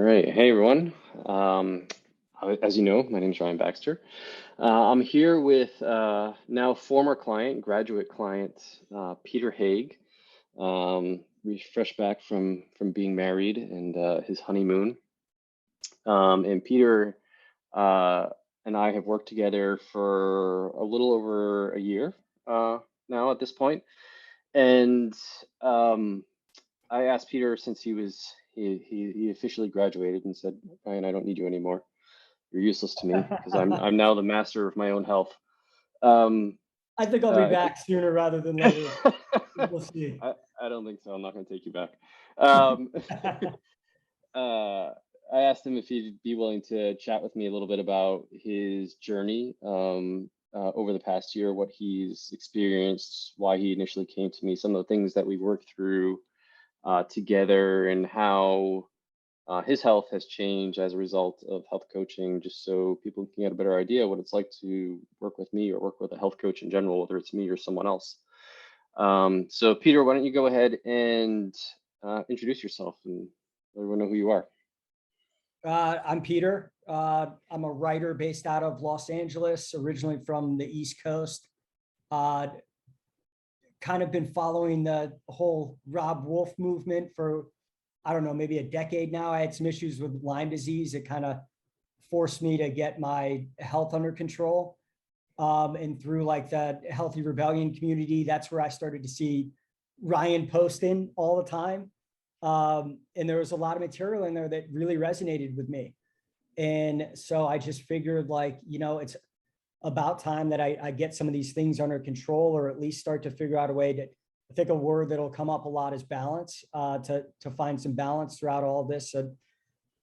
right. Hey, everyone. As you know, my name is Ryan Baxter. I'm here with now former client, graduate client, Peter Haig. We fresh back from being married and his honeymoon. And Peter uh, and I have worked together for a little over a year now at this point. And um, I asked Peter since he officially graduated and said, Ryan, I don't need you anymore. You're useless to me because I'm now the master of my own health. Um, I think I'll be if you, back sooner rather than later. We'll see. I don't think so. I'm not going to take you back. Um, uh, I asked him if he'd be willing to chat with me a little bit about his journey over the past year, what he's experienced, why he initially came to me, some of the things that we worked through together, and how his health has changed as a result of health coaching, just so people can get a better idea what it's like to work with me or work with a health coach in general, whether it's me or someone else. So, Peter, why don't you go ahead and introduce yourself and let everyone know who you are? I'm Peter. I'm a writer based out of Los Angeles, originally from the East Coast. Uh, Kind of been following the whole Rob Wolf movement for, I don't know, maybe a decade now. I had some issues with Lyme disease. It kind of forced me to get my health under control. And through like the Healthy Rebellion community, that's where I started to see Ryan posting all the time. And there was a lot of material in there that really resonated with me. And so I just figured like, it's about time that I get some of these things under control, or at least start to figure out a way to, I think a word that'll come up a lot is balance, to find some balance throughout all of this. So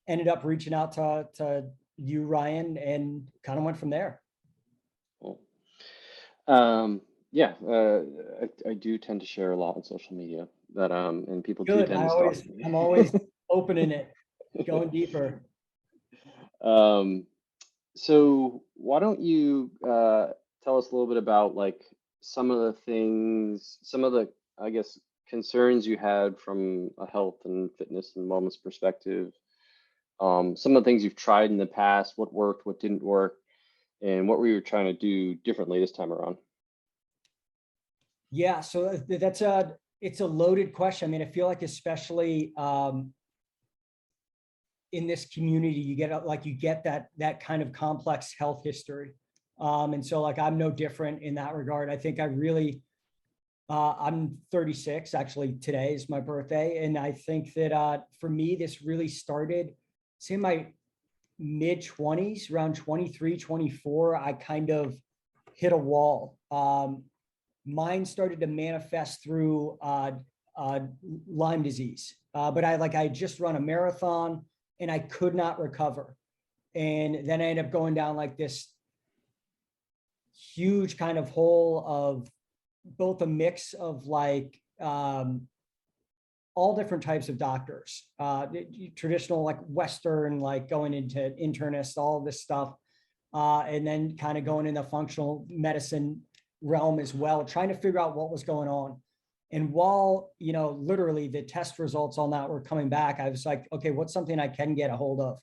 ended up reaching out to you, Ryan, and kind of went from there. Cool. Yeah, I do tend to share a lot on social media and people do Good. tend to stalk I'm me. always opening it, going deeper. Um, So why don't you tell us a little bit about like some of the things, some of the, I guess, concerns you had from a health and fitness and wellness perspective, some of the things you've tried in the past, what worked, what didn't work, and what were you trying to do differently this time around? Yeah, so it's a loaded question. I mean, I feel like especially in this community, you get that kind of complex health history, and so like I'm no different in that regard. I think I really I'm 36. Actually, today is my birthday, and I think that for me, this really started, say, my mid 20s, around 23, 24. I kind of hit a wall. Mine started to manifest through uh, Lyme disease. But I just run a marathon and I could not recover. And then I ended up going down like this huge kind of hole of both a mix of like all different types of doctors, traditional, like Western, like going into internist, all this stuff. And then kind of going in the functional medicine realm as well, trying to figure out what was going on. And while, literally the test results on that were coming back, I was like, okay, what's something I can get a hold of?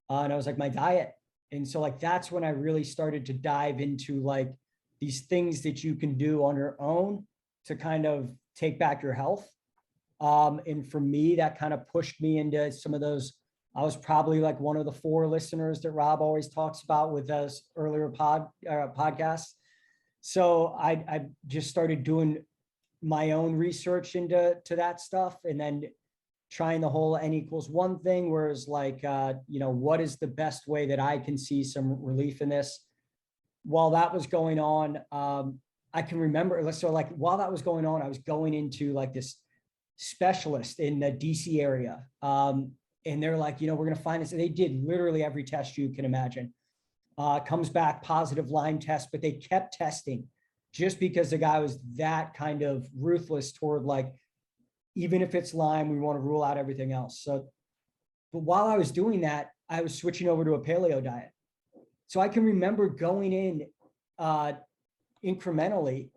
And I was like, my diet. And so like, that's when I really started to dive into like these things that you can do on your own to kind of take back your health. And for me, that kind of pushed me into some of those. I was probably like one of the 4 listeners that Rob always talks about with us earlier podcasts. So I just started doing my own research into that stuff, and then trying the whole N=1 thing, whereas like, what is the best way that I can see some relief in this? While that was going on, I can remember, so like while that was going on, I was going into like this specialist in the DC area. And they're like, we're going to find this. And they did literally every test you can imagine. Comes back positive Lyme test, but they kept testing just because the guy was that kind of ruthless toward like, even if it's Lyme, we want to rule out everything else. So, but while I was doing that, I was switching over to a paleo diet. So I can remember going in uh, incrementally,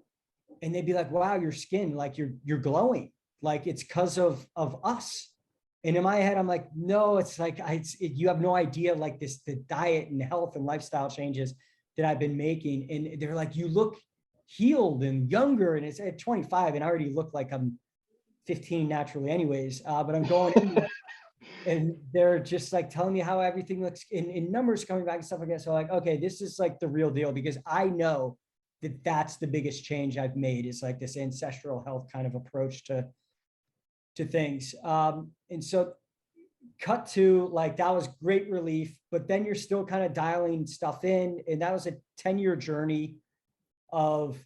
and they'd be like, wow, your skin, like you're glowing. Like it's because of us. And in my head, I'm like, no, it's like, you have no idea, like the diet and health and lifestyle changes that I've been making. And they're like, you look healed and younger. And it's at 25 and I already look like I'm 15 naturally anyways. But I'm going in and they're just like telling me how everything looks in numbers coming back and stuff like that. So like, okay, this is like the real deal, because I know that that's the biggest change I've made, is like this ancestral health kind of approach to things. And so cut to like, that was great relief, but then you're still kind of dialing stuff in. And that was a 10-year journey of,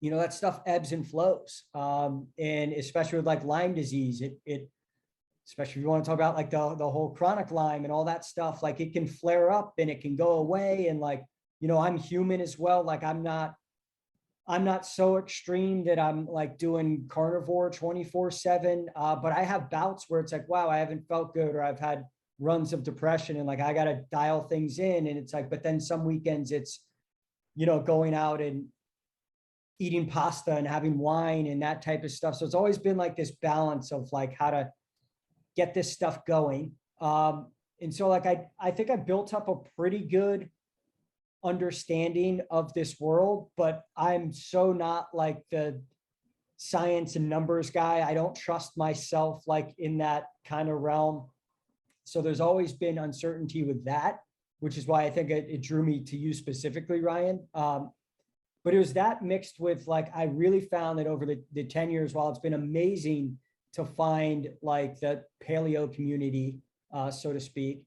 that stuff ebbs and flows. And especially with like Lyme disease, it especially if you want to talk about like the whole chronic Lyme and all that stuff, like it can flare up and it can go away. And like, I'm human as well. Like I'm not so extreme that I'm like doing carnivore 24/7. But I have bouts where it's like, wow, I haven't felt good, or I've had runs of depression and like, I got to dial things in. And it's like, but then some weekends it's, going out and eating pasta and having wine and that type of stuff. So it's always been like this balance of like how to get this stuff going. And so like, I think I built up a pretty good understanding of this world, but I'm so not like the science and numbers guy. I don't trust myself like in that kind of realm. So there's always been uncertainty with that, which is why I think it drew me to you specifically, Ryan. But it was that mixed with like, I really found that over the 10 years, while it's been amazing to find like the paleo community, so to speak,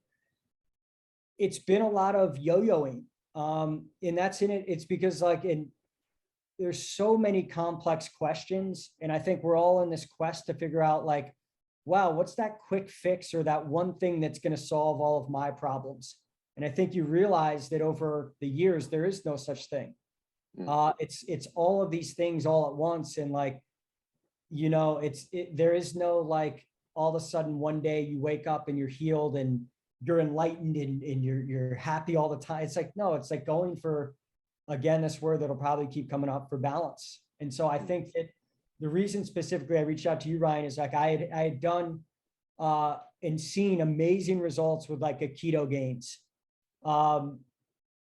it's been a lot of yo-yoing. And that's in it. It's because like there's so many complex questions. And I think we're all in this quest to figure out like, wow, what's that quick fix or that one thing that's going to solve all of my problems? And I think you realize that over the years, there is no such thing. It's all of these things all at once. And like, there is no like, all of a sudden one day you wake up and you're healed and you're enlightened and you're happy all the time. It's like, no, it's like going for, again, this word that'll probably keep coming up, for balance. And so I think that the reason specifically I reached out to you, Ryan, is like I had done and seen amazing results with like a keto gains.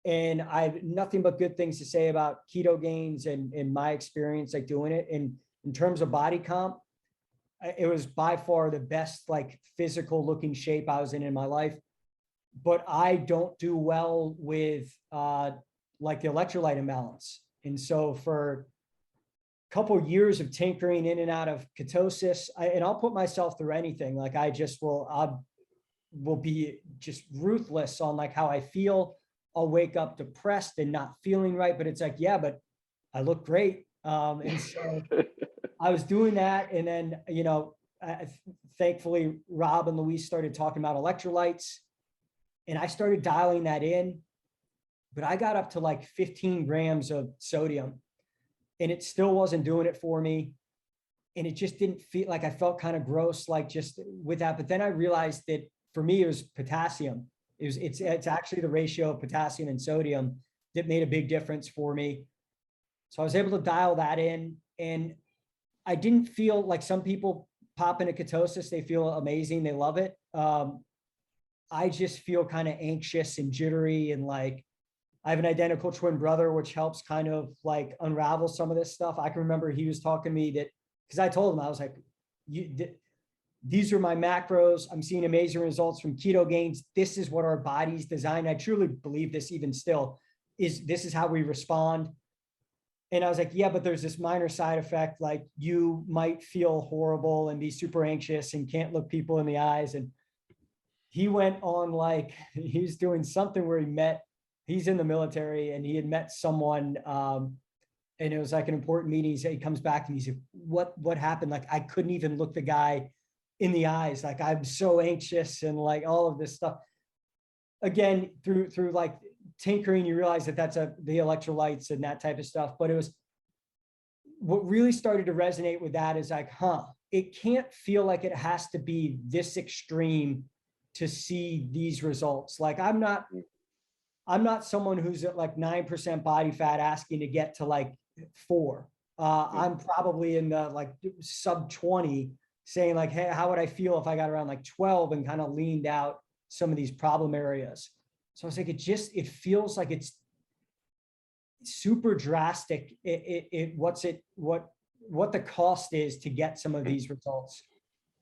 And I have nothing but good things to say about keto gains and my experience like doing it. And in terms of body comp, it was by far the best like physical looking shape I was in my life. But I don't do well with like the electrolyte imbalance. And so for a couple of years of tinkering in and out of ketosis, and I'll put myself through anything. Like I will be just ruthless on like how I feel. I'll wake up depressed and not feeling right, but it's like, yeah, but I look great. And so I was doing that. And then, thankfully, Rob and Luis started talking about electrolytes and I started dialing that in, but I got up to like 15 grams of sodium and it still wasn't doing it for me. And it just didn't feel like, I felt kind of gross, like just with that. But then I realized that for me, it was potassium. It's actually the ratio of potassium and sodium that made a big difference for me. So I was able to dial that in, and I didn't feel like some people pop into ketosis. They feel amazing. They love it. I just feel kind of anxious and jittery. And like, I have an identical twin brother, which helps kind of like unravel some of this stuff. I can remember he was talking to me that, because I told him, I was like, these are my macros. I'm seeing amazing results from keto gains. This is what our body's designed. I truly believe this even still this is how we respond. And I was like, yeah, but there's this minor side effect. Like you might feel horrible and be super anxious and can't look people in the eyes. And he went on like, he was doing something where he's in the military and he had met someone and it was like an important meeting. He comes back and he said, what happened? Like, I couldn't even look the guy in the eyes. Like, I'm so anxious and like all of this stuff. Again, through like tinkering, you realize that that's the electrolytes and that type of stuff. But it was, what really started to resonate with that is like, it can't feel like it has to be this extreme to see these results. Like I'm not someone who's at like 9% body fat asking to get to like 4. I'm probably in the like sub 20. saying like, hey, how would I feel if I got around like 12 and kind of leaned out some of these problem areas? So I was like, it feels like it's super drastic. What the cost is to get some of these results.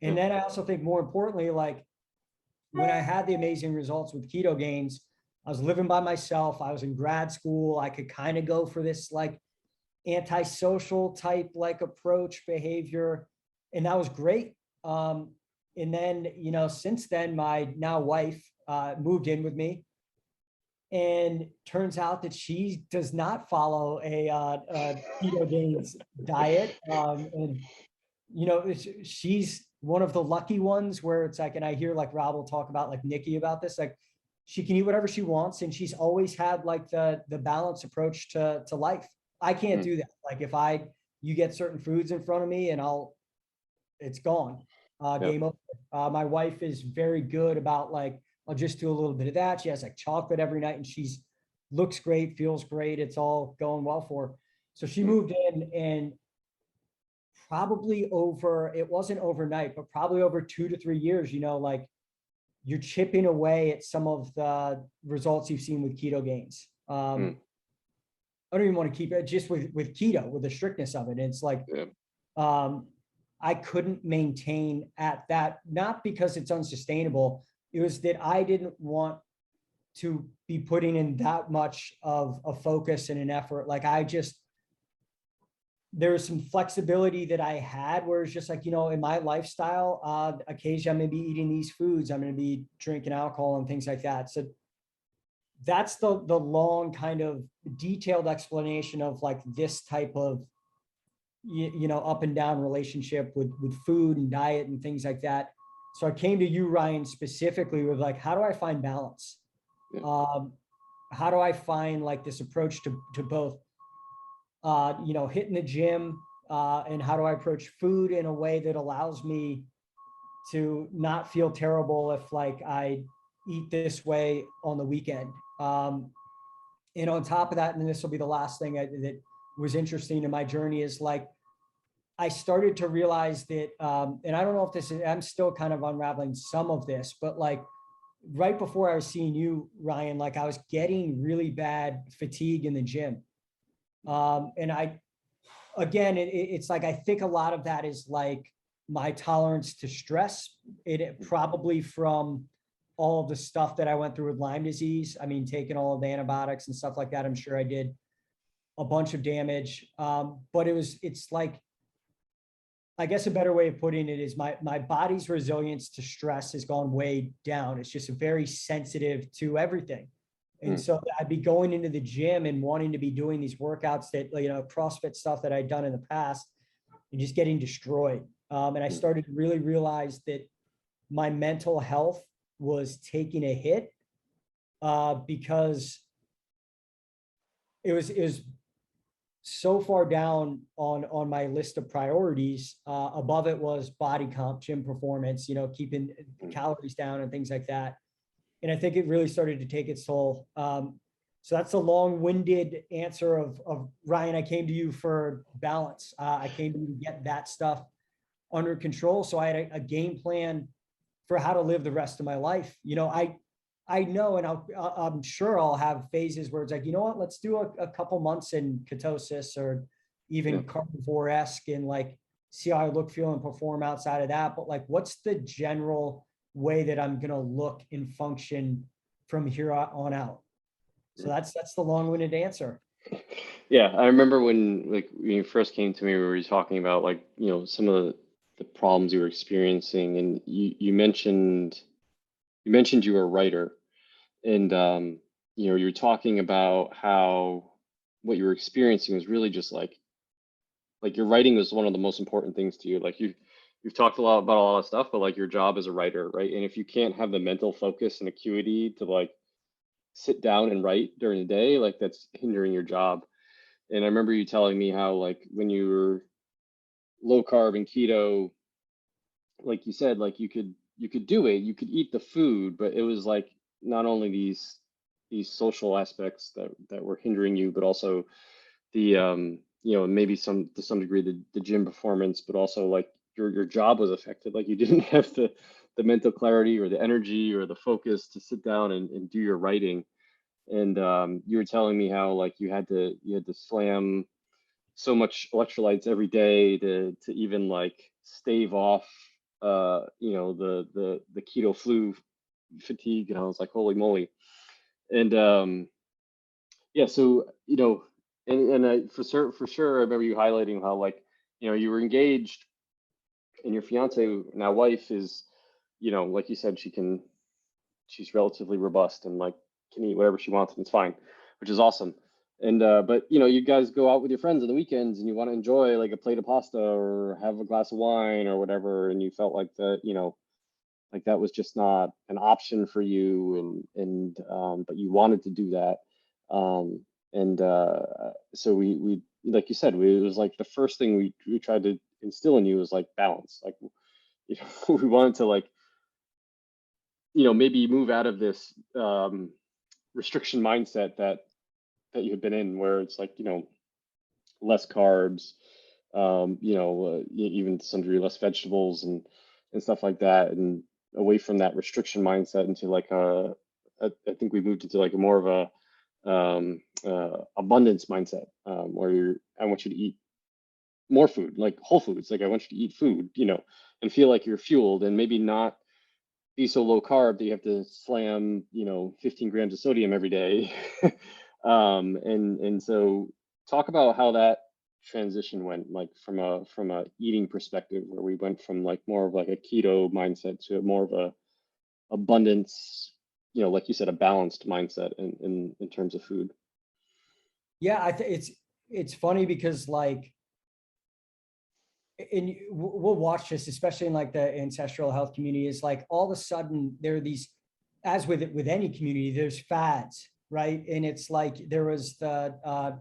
And then I also think more importantly, like when I had the amazing results with keto gains, I was living by myself. I was in grad school. I could kind of go for this like antisocial type like approach behavior. And that was great. And then, since then, my now wife moved in with me, and turns out that she does not follow a keto gains diet. And she's one of the lucky ones where it's like, and I hear like Rob will talk about like Nikki about this, like she can eat whatever she wants, and she's always had like the balanced approach to life. I can't do that. Like if you get certain foods in front of me and it's gone. Game over. My wife is very good about like, I'll just do a little bit of that. She has like chocolate every night, and she's looks great, feels great. It's all going well for her. So she moved in, and probably it wasn't overnight, but probably over 2 to 3 years, like you're chipping away at some of the results you've seen with keto gains. I don't even want to keep it just with keto, with the strictness of it. And it's like, I couldn't maintain at that, not because it's unsustainable. It was that I didn't want to be putting in that much of a focus and an effort. Like there was some flexibility that I had where it's just like, in my lifestyle, occasionally I'm going to be eating these foods. I'm going to be drinking alcohol and things like that. So that's the long kind of detailed explanation of like this type of, up and down relationship with food and diet and things like that. So I came to you, Ryan, specifically with like, how do I find balance? How do I find like this approach to both, hitting the gym, and how do I approach food in a way that allows me to not feel terrible if like I eat this way on the weekend. And on top of that, and this will be the last thing that was interesting in my journey, is like, I started to realize that, and I don't know if I'm still kind of unraveling some of this, but like right before I was seeing you, Ryan, like I was getting really bad fatigue in the gym. And it's like, I think a lot of that is like my tolerance to stress. It probably from all of the stuff that I went through with Lyme disease. I mean, taking all of the antibiotics and stuff like that, I'm sure I did a bunch of damage. But it's like, I guess a better way of putting it is my body's resilience to stress has gone way down. It's just very sensitive to everything. And so I'd be going into the gym and wanting to be doing these workouts that, CrossFit stuff that I'd done in the past, and just getting destroyed. And I started to really realize that my mental health was taking a hit, because it was so far down on my list of priorities. Above it was body comp, gym performance, keeping calories down and things like that. And I think it really started to take its toll. So that's a long-winded answer of Ryan. I came to you for balance. I came to you to get that stuff under control. So I had a game plan for how to live the rest of my life. I know, and I'm sure I'll have phases where it's like, you know what, let's do a couple months in ketosis or even carnivore-esque, and like see how I look, feel, and perform outside of that. But like, what's the general way that I'm going to look and function from here on out? So that's the long-winded answer. Yeah, I remember when you first came to me, we were talking about like, some of the problems you were experiencing, and you mentioned you were a writer, and you were talking about how what you were experiencing was really just like your writing was one of the most important things to you. Like you've talked a lot about a lot of stuff, but like your job as a writer, right? And if you can't have the mental focus and acuity to like sit down and write during the day, like that's hindering your job. And I remember you telling me how like when you were low carb and keto, like you said, like you could do it, you could eat the food, but it was like not only these social aspects that were hindering you, but also the maybe to some degree the gym performance, but also like your job was affected. Like you didn't have the mental clarity or the energy or the focus to sit down and do your writing. And you were telling me how like you had to slam so much electrolytes every day to even like stave off the keto flu fatigue. And I was like, holy moly. And yeah, so and for sure I remember you highlighting how like you were engaged, and your fiance, now wife, is like you said, she's relatively robust and like can eat whatever she wants and it's fine, which is awesome. And but you guys go out with your friends on the weekends and you want to enjoy like a plate of pasta or have a glass of wine or whatever, and you felt like like that was just not an option for you, and but you wanted to do that. And so we like you said, it was like the first thing we tried to instill in you was like balance. Like we wanted to like maybe move out of this restriction mindset that you have been in, where it's like less carbs, even to some degree less vegetables and stuff like that, and away from that restriction mindset into like I think we moved into like a more of a abundance mindset, where I want you to eat more food, like whole foods. Like I want you to eat food, and feel like you're fueled, and maybe not be so low carb that you have to slam, 15 grams of sodium every day. And so talk about how that transition went, like from a eating perspective, where we went from like more of like a keto mindset to more of a abundance, like you said, a balanced mindset in terms of food. Yeah, I think it's funny because like, and we'll watch this, especially in like the ancestral health community, is like all of a sudden there are these, as with any community, there's fads, right? And it's like there was the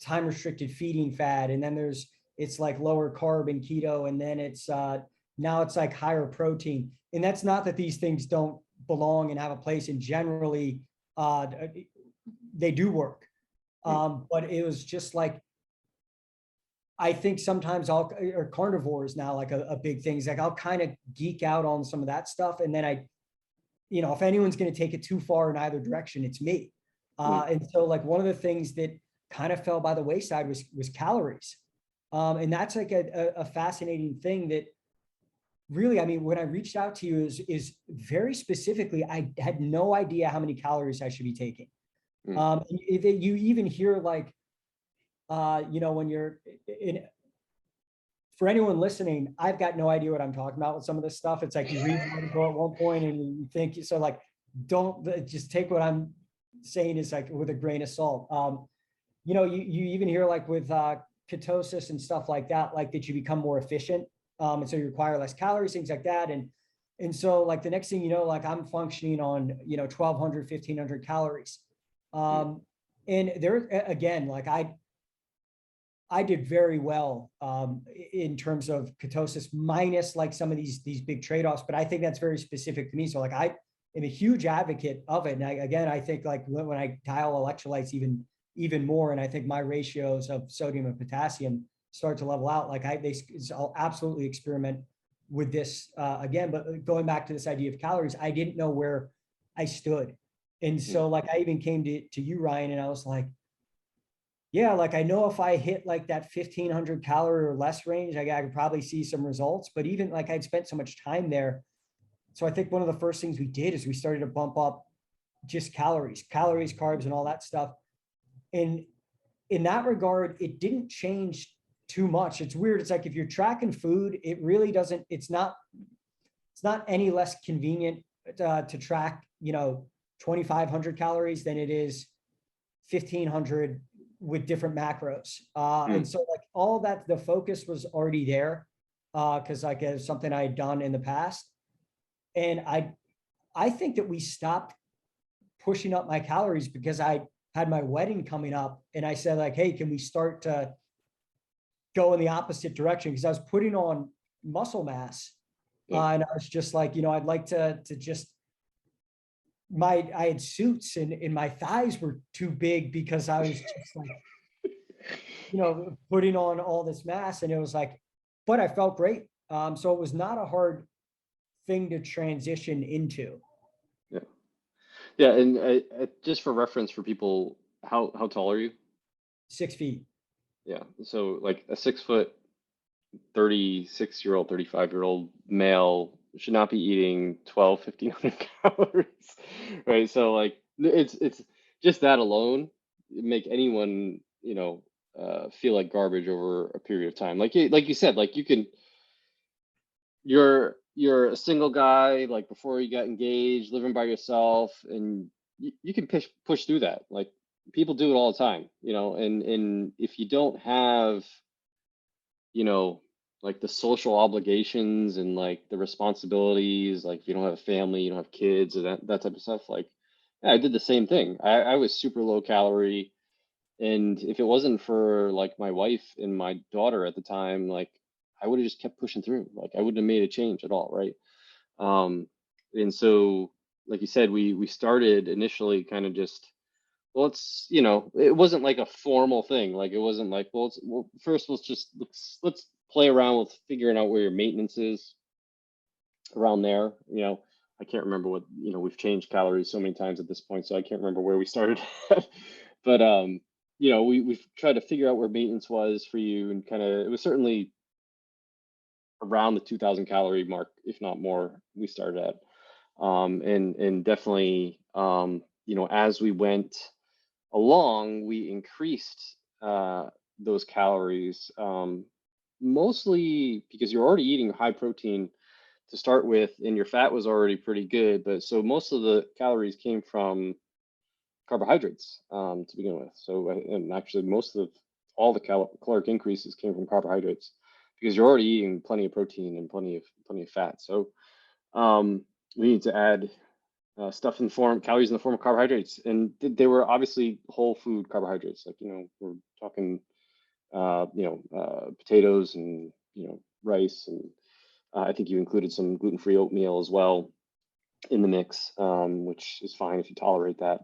time restricted feeding fad, and then it's like lower carb and keto, and then it's now it's like higher protein. And that's not that these things don't belong and have a place, and generally uh, they do work. Mm, But it was just like, I think sometimes or carnivores now like a big thing. Is like I'll kind of geek out on some of that stuff, and then if anyone's going to take it too far in either direction, it's me. mm, And so like one of the things that kind of fell by the wayside was calories. And that's like a fascinating thing that really, I mean, when I reached out to you is very specifically, I had no idea how many calories I should be taking. mm, You even hear like, when you're in, for anyone listening, I've got no idea what I'm talking about with some of this stuff. It's like you read an article at one point and you think, so like, don't just take what I'm saying is like with a grain of salt. You even hear like with ketosis and stuff like that you become more efficient. And so you require less calories, things like that. And so like the next thing you know, like I'm functioning on, 1200, 1500 calories. mm, And there, again, like I did very well in terms of ketosis, minus like some of these big trade-offs, but I think that's very specific to me. So like I am a huge advocate of it. And I think like when I dial electrolytes even more, and I think my ratios of sodium and potassium start to level out, like I'll absolutely experiment with this again. But going back to this idea of calories, I didn't know where I stood. And mm, so like I even came to you, Ryan, and I was like, yeah, like I know if I hit like that 1500 calorie or less range, I could probably see some results. But even like I'd spent so much time there. So I think one of the first things we did is we started to bump up just calories, carbs, and all that stuff. And in that regard, it didn't change too much. It's weird. It's like if you're tracking food, it really doesn't, it's not any less convenient to track, 2,500 calories than it is 1,500 with different macros. And mm, so like all that, the focus was already there because like it's something I had done in the past. And I think that we stopped pushing up my calories because I had my wedding coming up, and I said like, hey, can we start to go in the opposite direction? Because I was putting on muscle mass. yeah. And I was just like, I'd like to just I had suits and my thighs were too big because I was just like, putting on all this mass. And it was like, but I felt great. So it was not a hard thing to transition into. Yeah. Yeah. And just for reference for people, how tall are you? 6 feet. Yeah. So like a 6 foot, 36-year-old, 35-year-old male should not be eating 12, 1,500 calories, right? So like it's just that alone make anyone, feel like garbage over a period of time. Like you said, like you're a single guy, like before you got engaged, living by yourself, and you can push through that. Like people do it all the time, and if you don't have, you know, like the social obligations and like the responsibilities, like if you don't have a family, you don't have kids, or that type of stuff. Like, yeah, I did the same thing. I was super low calorie, and if it wasn't for like my wife and my daughter at the time, like I would have just kept pushing through. Like I wouldn't have made a change at all, right? Um, and so, like you said, we started initially kind of just, well, it wasn't like a formal thing. Like it wasn't like, well, first let's play around with figuring out where your maintenance is around there. I can't remember what, we've changed calories so many times at this point, so I can't remember where we started. But we've tried to figure out where maintenance was for you, and kind of it was certainly around the 2,000 calorie mark, if not more. We started at, and definitely, as we went along, we increased those calories, mostly because you're already eating high protein to start with, and your fat was already pretty good. But so most of the calories came from carbohydrates to begin with. So, and actually, most of all the caloric increases came from carbohydrates because you're already eating plenty of protein and plenty of fat. So, we need to add stuff in the form calories in the form of carbohydrates, and they were obviously whole food carbohydrates. Like we're talking potatoes and rice, and I think you included some gluten-free oatmeal as well in the mix, which is fine if you tolerate that,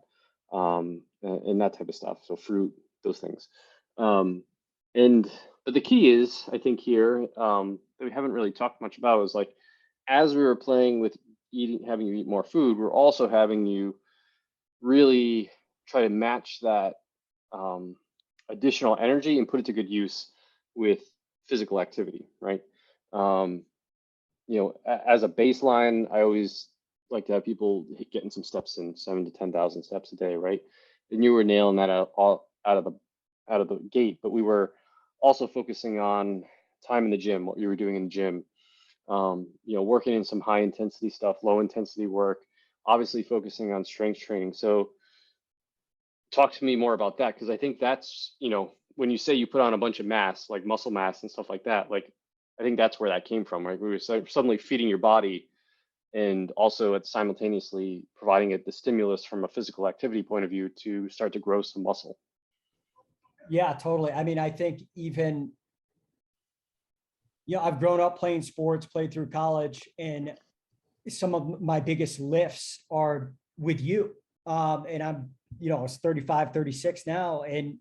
and that type of stuff. So fruit, those things, and but the key is, I think here, that we haven't really talked much about is like as we were playing with having you eat more food, we're also having you really try to match that um, additional energy and put it to good use with physical activity, right? Um, as a baseline, I always like to have people getting some steps in, 7 to 10,000 steps a day, right? And you were nailing that out of the gate, but we were also focusing on time in the gym, what you were doing in the gym, working in some high intensity stuff, low intensity work, obviously focusing on strength training. So talk to me more about that, because I think that's, when you say you put on a bunch of mass, like muscle mass and stuff like that, like I think that's where that came from, right? We were suddenly feeding your body and also at simultaneously providing it the stimulus from a physical activity point of view to start to grow some muscle. Yeah, totally. I mean, I think even, I've grown up playing sports, played through college, and some of my biggest lifts are with you. And I'm, it's 35, 36 now, and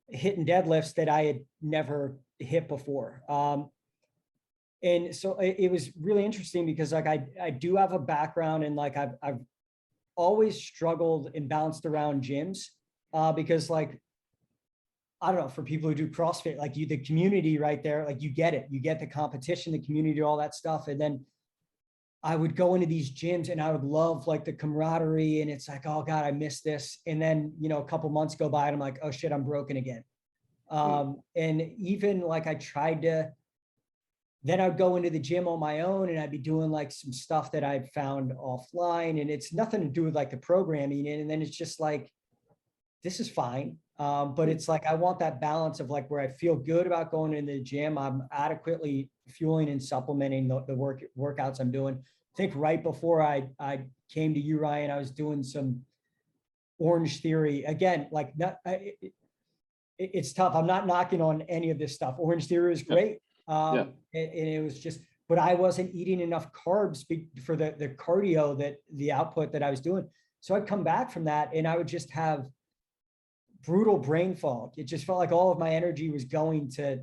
hitting deadlifts that I had never hit before. And so it was really interesting because like I do have a background, and like I've always struggled and bounced around gyms, because like, I don't know, for people who do CrossFit, like the community right there, like you get it, you get the competition, the community, all that stuff. And then I would go into these gyms and I would love like the camaraderie, and it's like, oh God, I miss this. And then, a couple months go by and I'm like, oh shit, I'm broken again. Mm. And even like then I'd go into the gym on my own, and I'd be doing like some stuff that I'd found offline, and it's nothing to do with like the programming. And then it's just like, this is fine. But it's like, I want that balance of like where I feel good about going into the gym. I'm adequately fueling and supplementing the workouts I'm doing. I think right before I came to you, Ryan, I was doing some Orange Theory again. Like it's tough. I'm not knocking on any of this stuff. Orange Theory is Yeah. great. Yeah. And it was just, but I wasn't eating enough carbs for the cardio, that the output that I was doing. So I'd come back from that and I would just have brutal brain fog. It just felt like all of my energy was going to,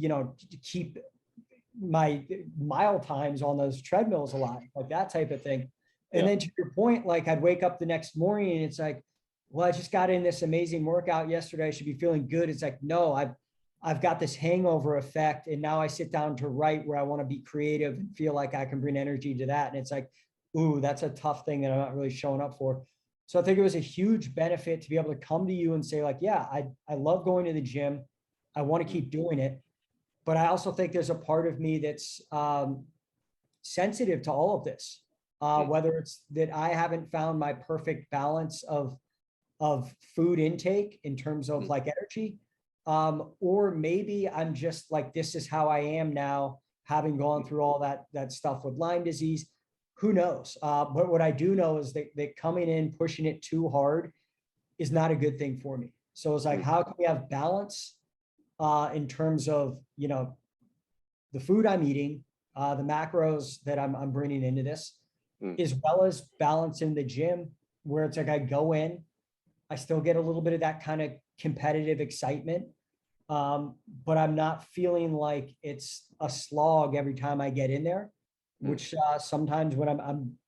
to keep my mile times on those treadmills a lot, like that type of thing. And Yeah. then to your point, like I'd wake up the next morning and it's like, well, I just got in this amazing workout yesterday. I should be feeling good. It's like, no, I've got this hangover effect. And now I sit down to write where I want to be creative and feel like I can bring energy to that. And it's like, ooh, that's a tough thing that I'm not really showing up for. So I think it was a huge benefit to be able to come to you and say, like, yeah, I love going to the gym. I want to keep doing it. But I also think there's a part of me that's sensitive to all of this, Mm. whether it's that I haven't found my perfect balance of food intake in terms of Mm. like energy, or maybe I'm just like, this is how I am now, having gone through all that stuff with Lyme disease. Who knows? But what I do know is that coming in, pushing it too hard is not a good thing for me. So it's like, Mm. how can we have balance in terms of, you know, the food I'm eating, the macros that I'm bringing into this, Mm. as well as balance in the gym where it's like I go in, I still get a little bit of that kind of competitive excitement, but I'm not feeling like it's a slog every time I get in there, Mm. which sometimes when I'm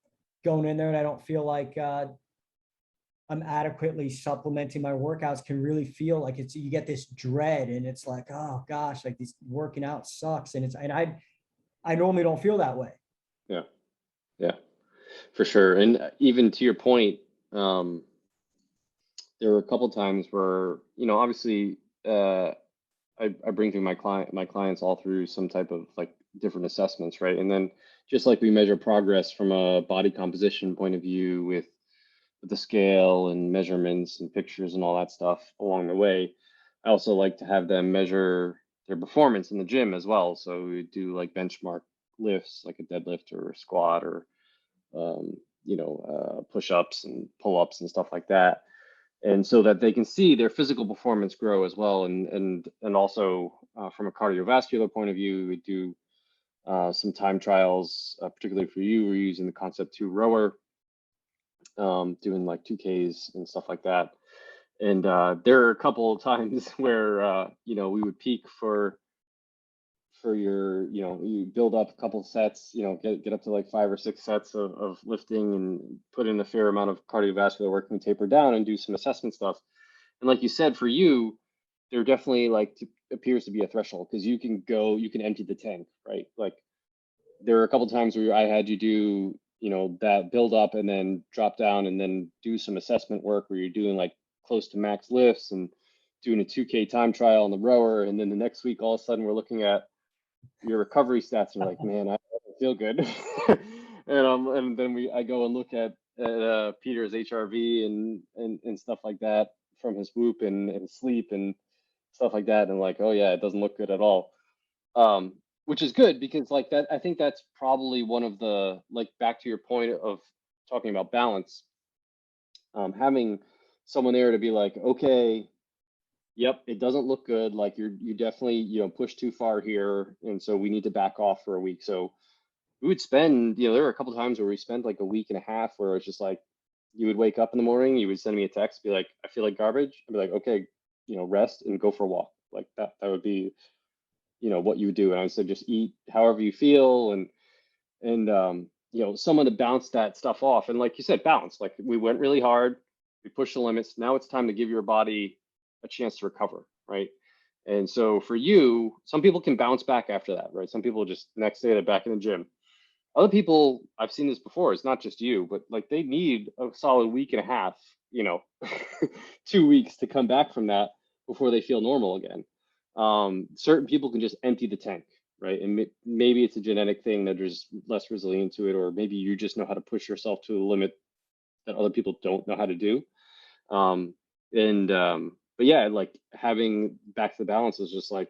going in there and I don't feel like I'm adequately supplementing my workouts can really feel like it's, you get this dread and it's like, oh gosh, like this working out sucks. And I normally don't feel that way. Yeah. Yeah, for sure. And even to your point, um, there were a couple times where, obviously, I bring through my clients all through some type of like different assessments, right? And then just like we measure progress from a body composition point of view with the scale and measurements and pictures and all that stuff along the way, I also like to have them measure their performance in the gym as well. So we do like benchmark lifts, like a deadlift or a squat or um, push-ups and pull-ups and stuff like that, and so that they can see their physical performance grow as well. And also from a cardiovascular point of view, we do some time trials, particularly for you. We're using the Concept 2 rower, doing like 2Ks and stuff like that. And there are a couple of times where we would peak for your, you build up a couple sets, get up to like 5 or 6 sets of lifting and put in a fair amount of cardiovascular work and taper down and do some assessment stuff. And like you said, for you, there definitely appears to be a threshold because you can empty the tank, right? Like there were a couple times where I had you do, that build up and then drop down and then do some assessment work where you're doing like close to max lifts and doing a 2K time trial on the rower. And then the next week, all of a sudden we're looking at your recovery stats and you're like, man, I don't feel good. And then I go and look at Peter's HRV and stuff like that from his whoop and sleep and stuff like that. And like, oh yeah, it doesn't look good at all. Um, which is good because like that, I think that's probably one of the, like, back to your point of talking about balance, having someone there to be like, okay, yep, it doesn't look good. Like you definitely, pushed too far here, and so we need to back off for a week. So we would spend, there were a couple times where we spent like a week and a half where it's just like you would wake up in the morning, you would send me a text, be like, I feel like garbage. I'd be like, okay, rest and go for a walk. Like that would be, what you would do. And I would say just eat however you feel and someone to bounce that stuff off. And like you said, balance. Like we went really hard, we pushed the limits. Now it's time to give your body a chance to recover, right? And so for you, some people can bounce back after that, right? Some people just next day they're back in the gym. Other people, I've seen this before, it's not just you, but like they need a solid week and a half, 2 weeks to come back from that before they feel normal again. Certain people can just empty the tank, right? And maybe it's a genetic thing that there's less resilient to it, or maybe you just know how to push yourself to a limit that other people don't know how to do. But yeah, like having back to the balance is just like,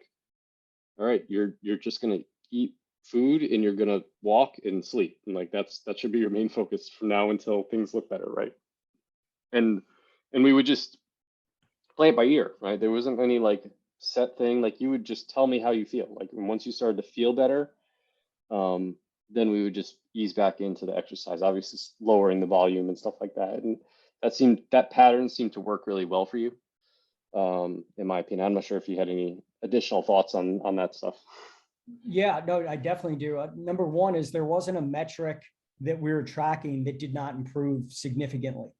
all right, you're just gonna eat food and you're gonna walk and sleep, and like that should be your main focus from now until things look better, right? And we would just play it by ear, right? There wasn't any like set thing. Like you would just tell me how you feel. Like once you started to feel better, um, then we would just ease back into the exercise, obviously lowering the volume and stuff like that. And that pattern seemed to work really well for you, in my opinion. I'm not sure if you had any additional thoughts on that stuff. Yeah, no, I definitely do. Number one is there wasn't a metric that we were tracking that did not improve significantly.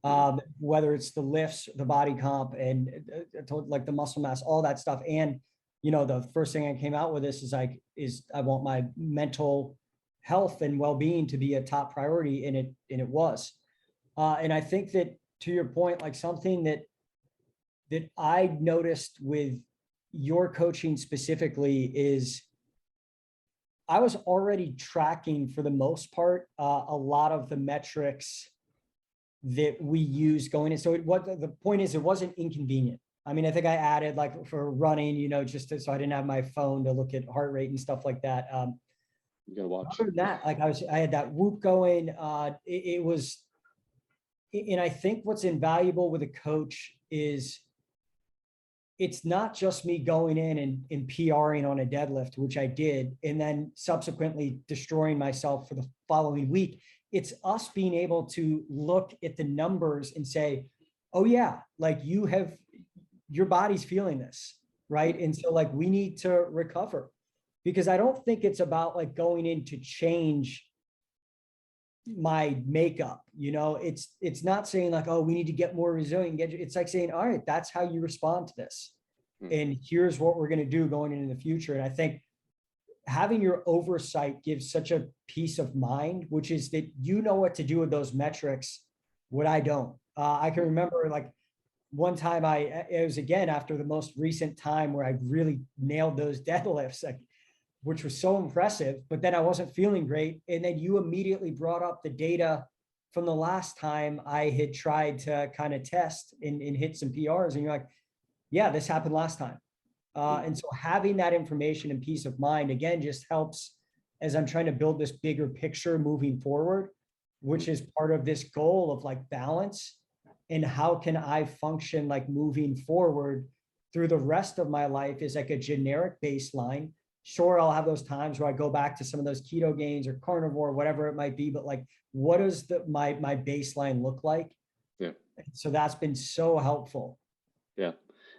Mm, Whether it's the lifts, the body comp, and like the muscle mass, all that stuff. And the first thing I came out with this is I want my mental health and well-being to be a top priority, and it was. And I think that, to your point, like something that I noticed with your coaching specifically is I was already tracking, for the most part, a lot of the metrics that we use going in. So what the point is, it wasn't inconvenient. I mean, I think I added, like, for running, so I didn't have my phone to look at heart rate and stuff like that. you gotta watch. Other than that, like I had that Whoop going. It was, and I think what's invaluable with a coach is it's not just me going in and PRing on a deadlift, which I did, and then subsequently destroying myself for the following week. It's us being able to look at the numbers and say, oh yeah, like your body's feeling this, right? And so, like, we need to recover, because I don't think it's about like going in to change my makeup. It's not saying like, oh, we need to get more resilient. It's like saying, all right, that's how you respond to this, Mm, and here's what we're going to do going into the future. And I think having your oversight gives such a peace of mind, which is that what to do with those metrics, what I don't. I can remember, like, one time it was again after the most recent time where I really nailed those deadlifts, like, which was so impressive, but then I wasn't feeling great. And then you immediately brought up the data from the last time I had tried to kind of test and hit some PRs. And you're like, yeah, this happened last time. mm, And so having that information and peace of mind, again, just helps as I'm trying to build this bigger picture moving forward, mm, which is part of this goal of like balance. And how can I function, like, moving forward through the rest of my life is like a generic baseline. Sure, I'll have those times where I go back to some of those keto gains or carnivore, whatever it might be, but like, what does my baseline look like? yeah. So that's been so helpful. Yeah.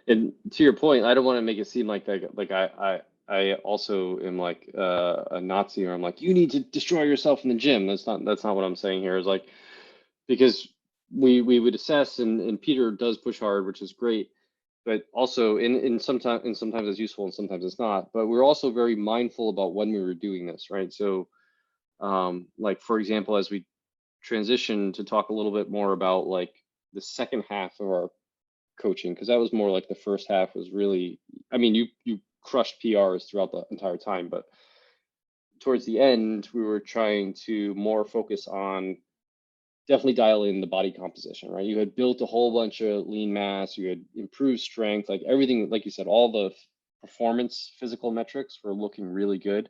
And to your point, I don't want to make it seem like I also am like a Nazi, or I'm like, you need to destroy yourself in the gym. That's not what I'm saying here. Is like, because we would assess, and Peter does push hard, which is great, but also sometimes it's useful and sometimes it's not. But we're also very mindful about when we were doing this, right? So like, for example, as we transition to talk a little bit more about like the second half of our coaching, because that was more like the first half was really, I mean, you crushed PRs throughout the entire time, but towards the end we were trying to more focus on definitely dial in the body composition, right? You had built a whole bunch of lean mass, you had improved strength, like everything, like you said, all the performance physical metrics were looking really good.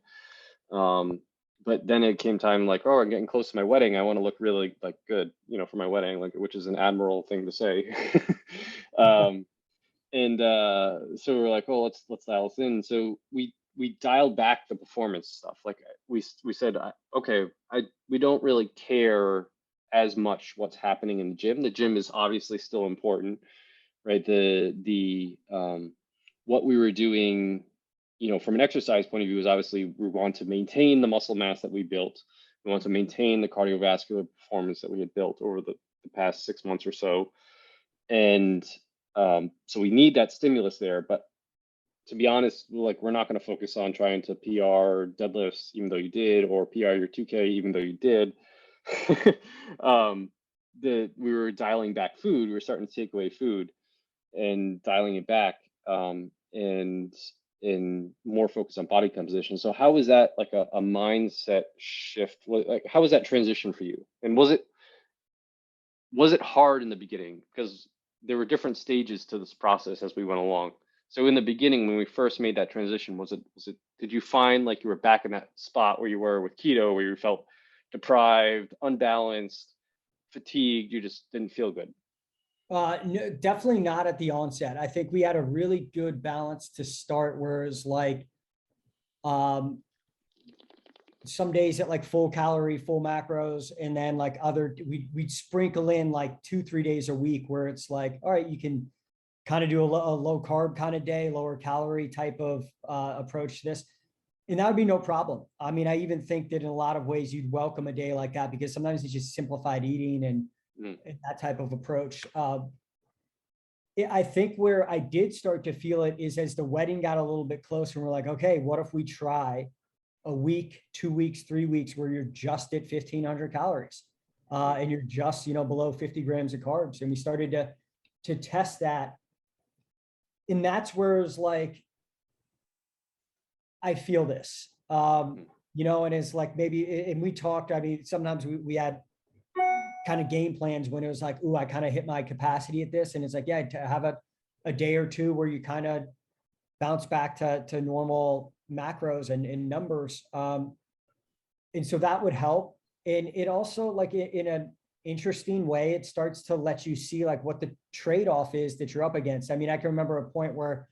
um, but then it came time, like, oh, I'm getting close to my wedding. I want to look really like good, for my wedding, like, which is an admirable thing to say. um, and so we were like, oh, let's dial this in. So we dialed back the performance stuff. Like, we said, okay, we don't really care as much what's happening in the gym. The gym is obviously still important, right? The what we were doing, from an exercise point of view, is obviously we want to maintain the muscle mass that we built. We want to maintain the cardiovascular performance that we had built over the past 6 months or so. And so we need that stimulus there. But to be honest, like, we're not going to focus on trying to PR deadlifts, even though you did, or PR your 2K, even though you did. um, we were dialing back food. We were starting to take away food and dialing it back, and more focus on body composition. So how was that like a mindset shift? Like, how was that transition for you? And was it hard in the beginning? Because there were different stages to this process as we went along. So in the beginning, when we first made that transition, did you find like you were back in that spot where you were with keto, where you felt deprived, unbalanced, fatigued, you just didn't feel good? No, definitely not at the onset. I think we had a really good balance to start, whereas like um some days at like full calorie, full macros, and then like we'd sprinkle in like 2, 3 days a week where it's like, all right, you can kind of do a low carb kind of day, lower calorie type of approach to this. And that would be no problem. I mean, I even think that in a lot of ways you'd welcome a day like that, because sometimes it's just simplified eating and that type of approach. I think where I did start to feel it is as the wedding got a little bit closer, and we're like, okay, what if we try a week, 2 weeks, 3 weeks where you're just at 1,500 calories and you're just, below 50 grams of carbs. And we started to test that. And that's where it's like, I feel this, and it's like maybe, and we talked, I mean, sometimes we had kind of game plans when it was like, ooh, I kind of hit my capacity at this. And it's like, yeah, to have a day or two where you kind of bounce back to normal macros and numbers. And so that would help. And it also, like, in an interesting way, it starts to let you see like what the trade-off is that you're up against. I mean, I can remember a point where,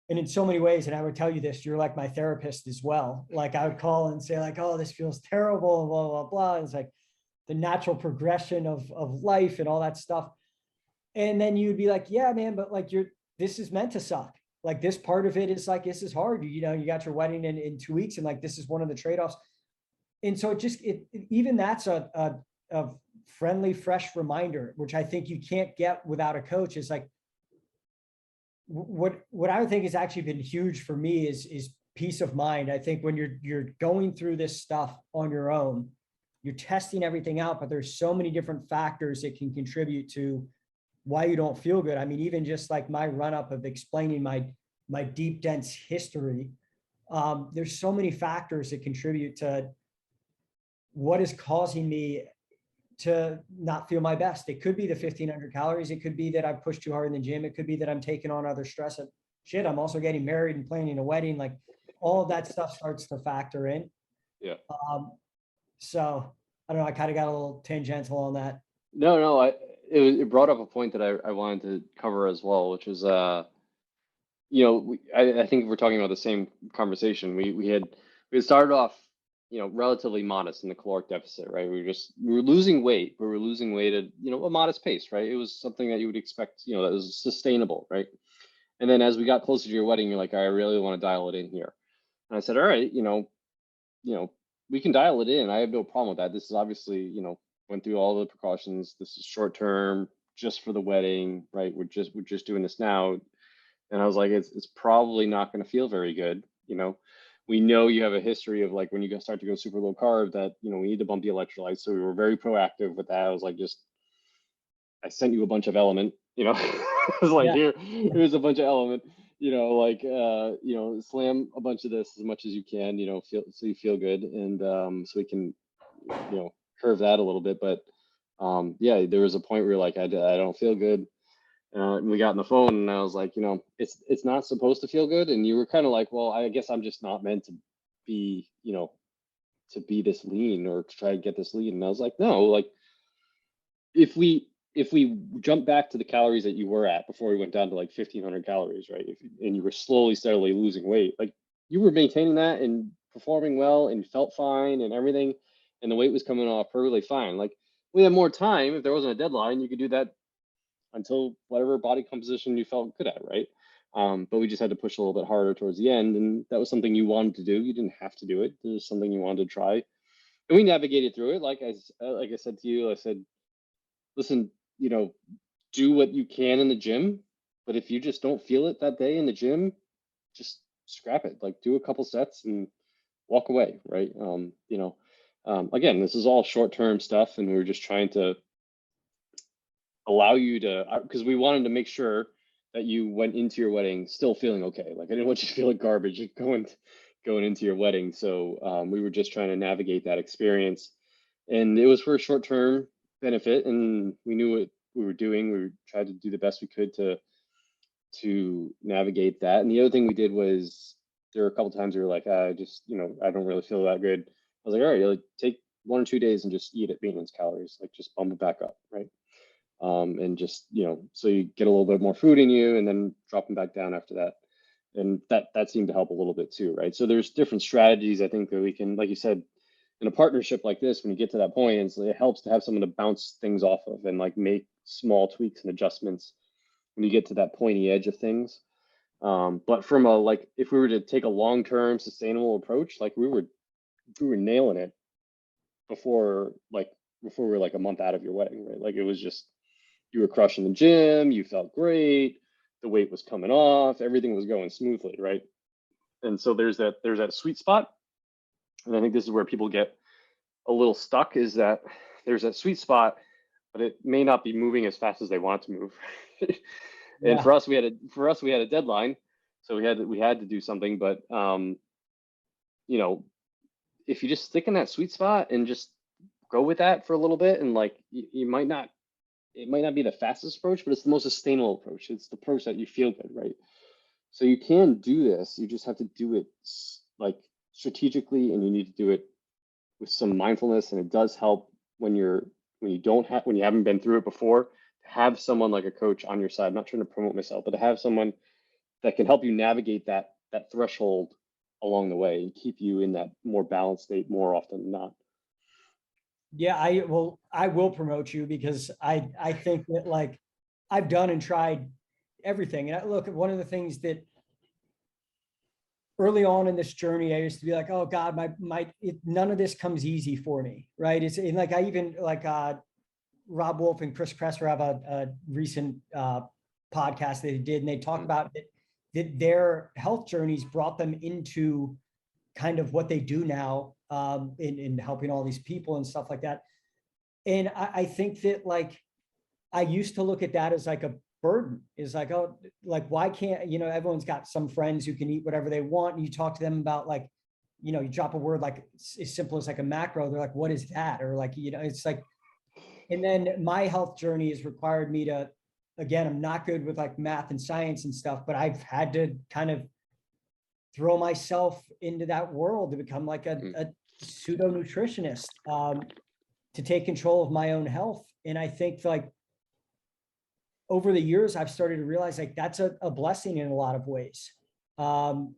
and in so many ways, and I would tell you this, you're like my therapist as well. Like I would call and say like, oh, this feels terrible, blah, blah, blah. And it's like the natural progression of life and all that stuff. And then you'd be like, yeah, man, but like this is meant to suck. Like this part of it is like, this is hard. You got your wedding in 2 weeks, and like, this is one of the trade-offs. And so even that's a friendly, fresh reminder, which I think you can't get without a coach, is like, what I would think has actually been huge for me is peace of mind. I think when you're going through this stuff on your own, you're testing everything out, but there's so many different factors that can contribute to why you don't feel good. I mean, even just like my run up of explaining my deep, dense history, there's so many factors that contribute to what is causing me to not feel my best. It could be the 1,500 calories. It could be that I've pushed too hard in the gym. It could be that I'm taking on other stress. Shit, I'm also getting married and planning a wedding. Like all of that stuff starts to factor in. Yeah. So I don't know. I kind of got a little tangential on that. No, it brought up a point that I wanted to cover as well, which was I think we're talking about the same conversation. We had started off, relatively modest in the caloric deficit, right? We were losing weight, but we were losing weight at, a modest pace, right? It was something that you would expect, that was sustainable, right? And then as we got closer to your wedding, you're like, I really want to dial it in here. And I said, all right, we can dial it in. I have no problem with that. This is obviously, went through all the precautions. This is short term, just for the wedding, right? We're just doing this now. And I was like, it's probably not going to feel very good. We know you have a history of like when you start to go super low carb that, we need to bump the electrolytes. So we were very proactive with that. I was like, I sent you a bunch of element, I was like, Yeah. here's a bunch of element, slam a bunch of this as much as you can, so you feel good. And so we can, curve that a little bit. But yeah, there was a point where like, I don't feel good. And we got on the phone and I was like, it's not supposed to feel good. And you were kind of like, well, I guess I'm just not meant to be, to be this lean or to try to get this lean. And I was like, no, like if we jump back to the calories that you were at before we went down to like 1,500 calories, right? And you were slowly, steadily losing weight, like you were maintaining that and performing well and felt fine and everything. And the weight was coming off perfectly fine. Like we had more time. If there wasn't a deadline, you could do that until whatever body composition you felt good at, right? But we just had to push a little bit harder towards the end, and that was something you wanted to do. You didn't have to do it. It was something you wanted to try, and we navigated through it. Like I said to you, I said, listen, do what you can in the gym, but if you just don't feel it that day in the gym, just scrap it. Like do a couple sets and walk away, right? Again, this is all short-term stuff, and we were just trying to allow you to, because we wanted to make sure that you went into your wedding still feeling okay. Like I didn't want you to feel like garbage going into your wedding. So we were just trying to navigate that experience, and it was for a short-term benefit, and we knew what we were doing. We tried to do the best we could to navigate that. And the other thing we did was there were a couple times we were like, I just, I don't really feel that good. I was like, all right, like take 1 or 2 days and just eat at maintenance calories, like just bump it back up, right? And just, so you get a little bit more food in you and then drop them back down after that. And that seemed to help a little bit too, right? So there's different strategies I think that we can, like you said, in a partnership like this, when you get to that point, it helps to have someone to bounce things off of and like make small tweaks and adjustments when you get to that pointy edge of things. But from a, like, if we were to take a long-term sustainable approach, like we were nailing it before, before we were like a month out of your wedding, right? Like it was just, you were crushing the gym, you felt great, the weight was coming off, everything was going smoothly, right? And so there's that sweet spot. And I think this is where people get a little stuck, is that there's that sweet spot, but it may not be moving as fast as they want it to move. And Yeah. for us we had a deadline, so we had to do something. But you know, if you just stick in that sweet spot and just go with that for a little bit, and like you might not, it might not be the fastest approach, but it's the most sustainable approach. It's the approach that you feel good, right? So you can do this. You just have to do it like strategically, and you need to do it with some mindfulness. And it does help when when you haven't been through it before, to have someone like a coach on your side. I'm not trying to promote myself, but to have someone that can help you navigate that threshold along the way and keep you in that more balanced state more often than not. Yeah, I will promote you because I think that like I've done and tried everything. And I look at one of the things that early on in this journey, I used to be like, oh God, none of this comes easy for me. Right. It's and like, I even like, Rob Wolf and Chris Kresser have a recent, podcast they did, and they talk Mm, about that their health journeys brought them into kind of what they do now, in helping all these people and stuff like that. And I think that like I used to look at that as like a burden. Is like, oh, like why can't, everyone's got some friends who can eat whatever they want, and you talk to them about like, you drop a word like as simple as like a macro, they're like, what is that? Or like, it's like, and then my health journey has required me to, again, I'm not good with like math and science and stuff, but I've had to kind of throw myself into that world to become like mm, a pseudo nutritionist, to take control of my own health. And I think like over the years, I've started to realize like that's a blessing in a lot of ways. And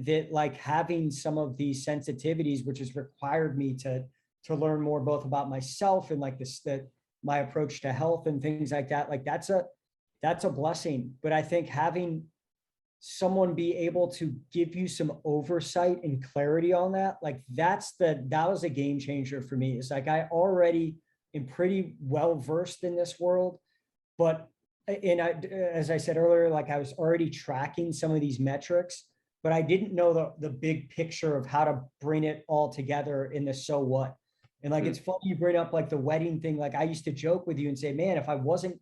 that like having some of these sensitivities, which has required me to learn more both about myself and like this, that my approach to health and things like that's a blessing. But I think having someone be able to give you some oversight and clarity on that, like that was a game changer for me. It's like I already am pretty well versed in this world, but as I said earlier, like I was already tracking some of these metrics, but I didn't know the big picture of how to bring it all together in the so what. And like mm, it's funny you bring up like the wedding thing. Like I used to joke with you and say, man, if I wasn't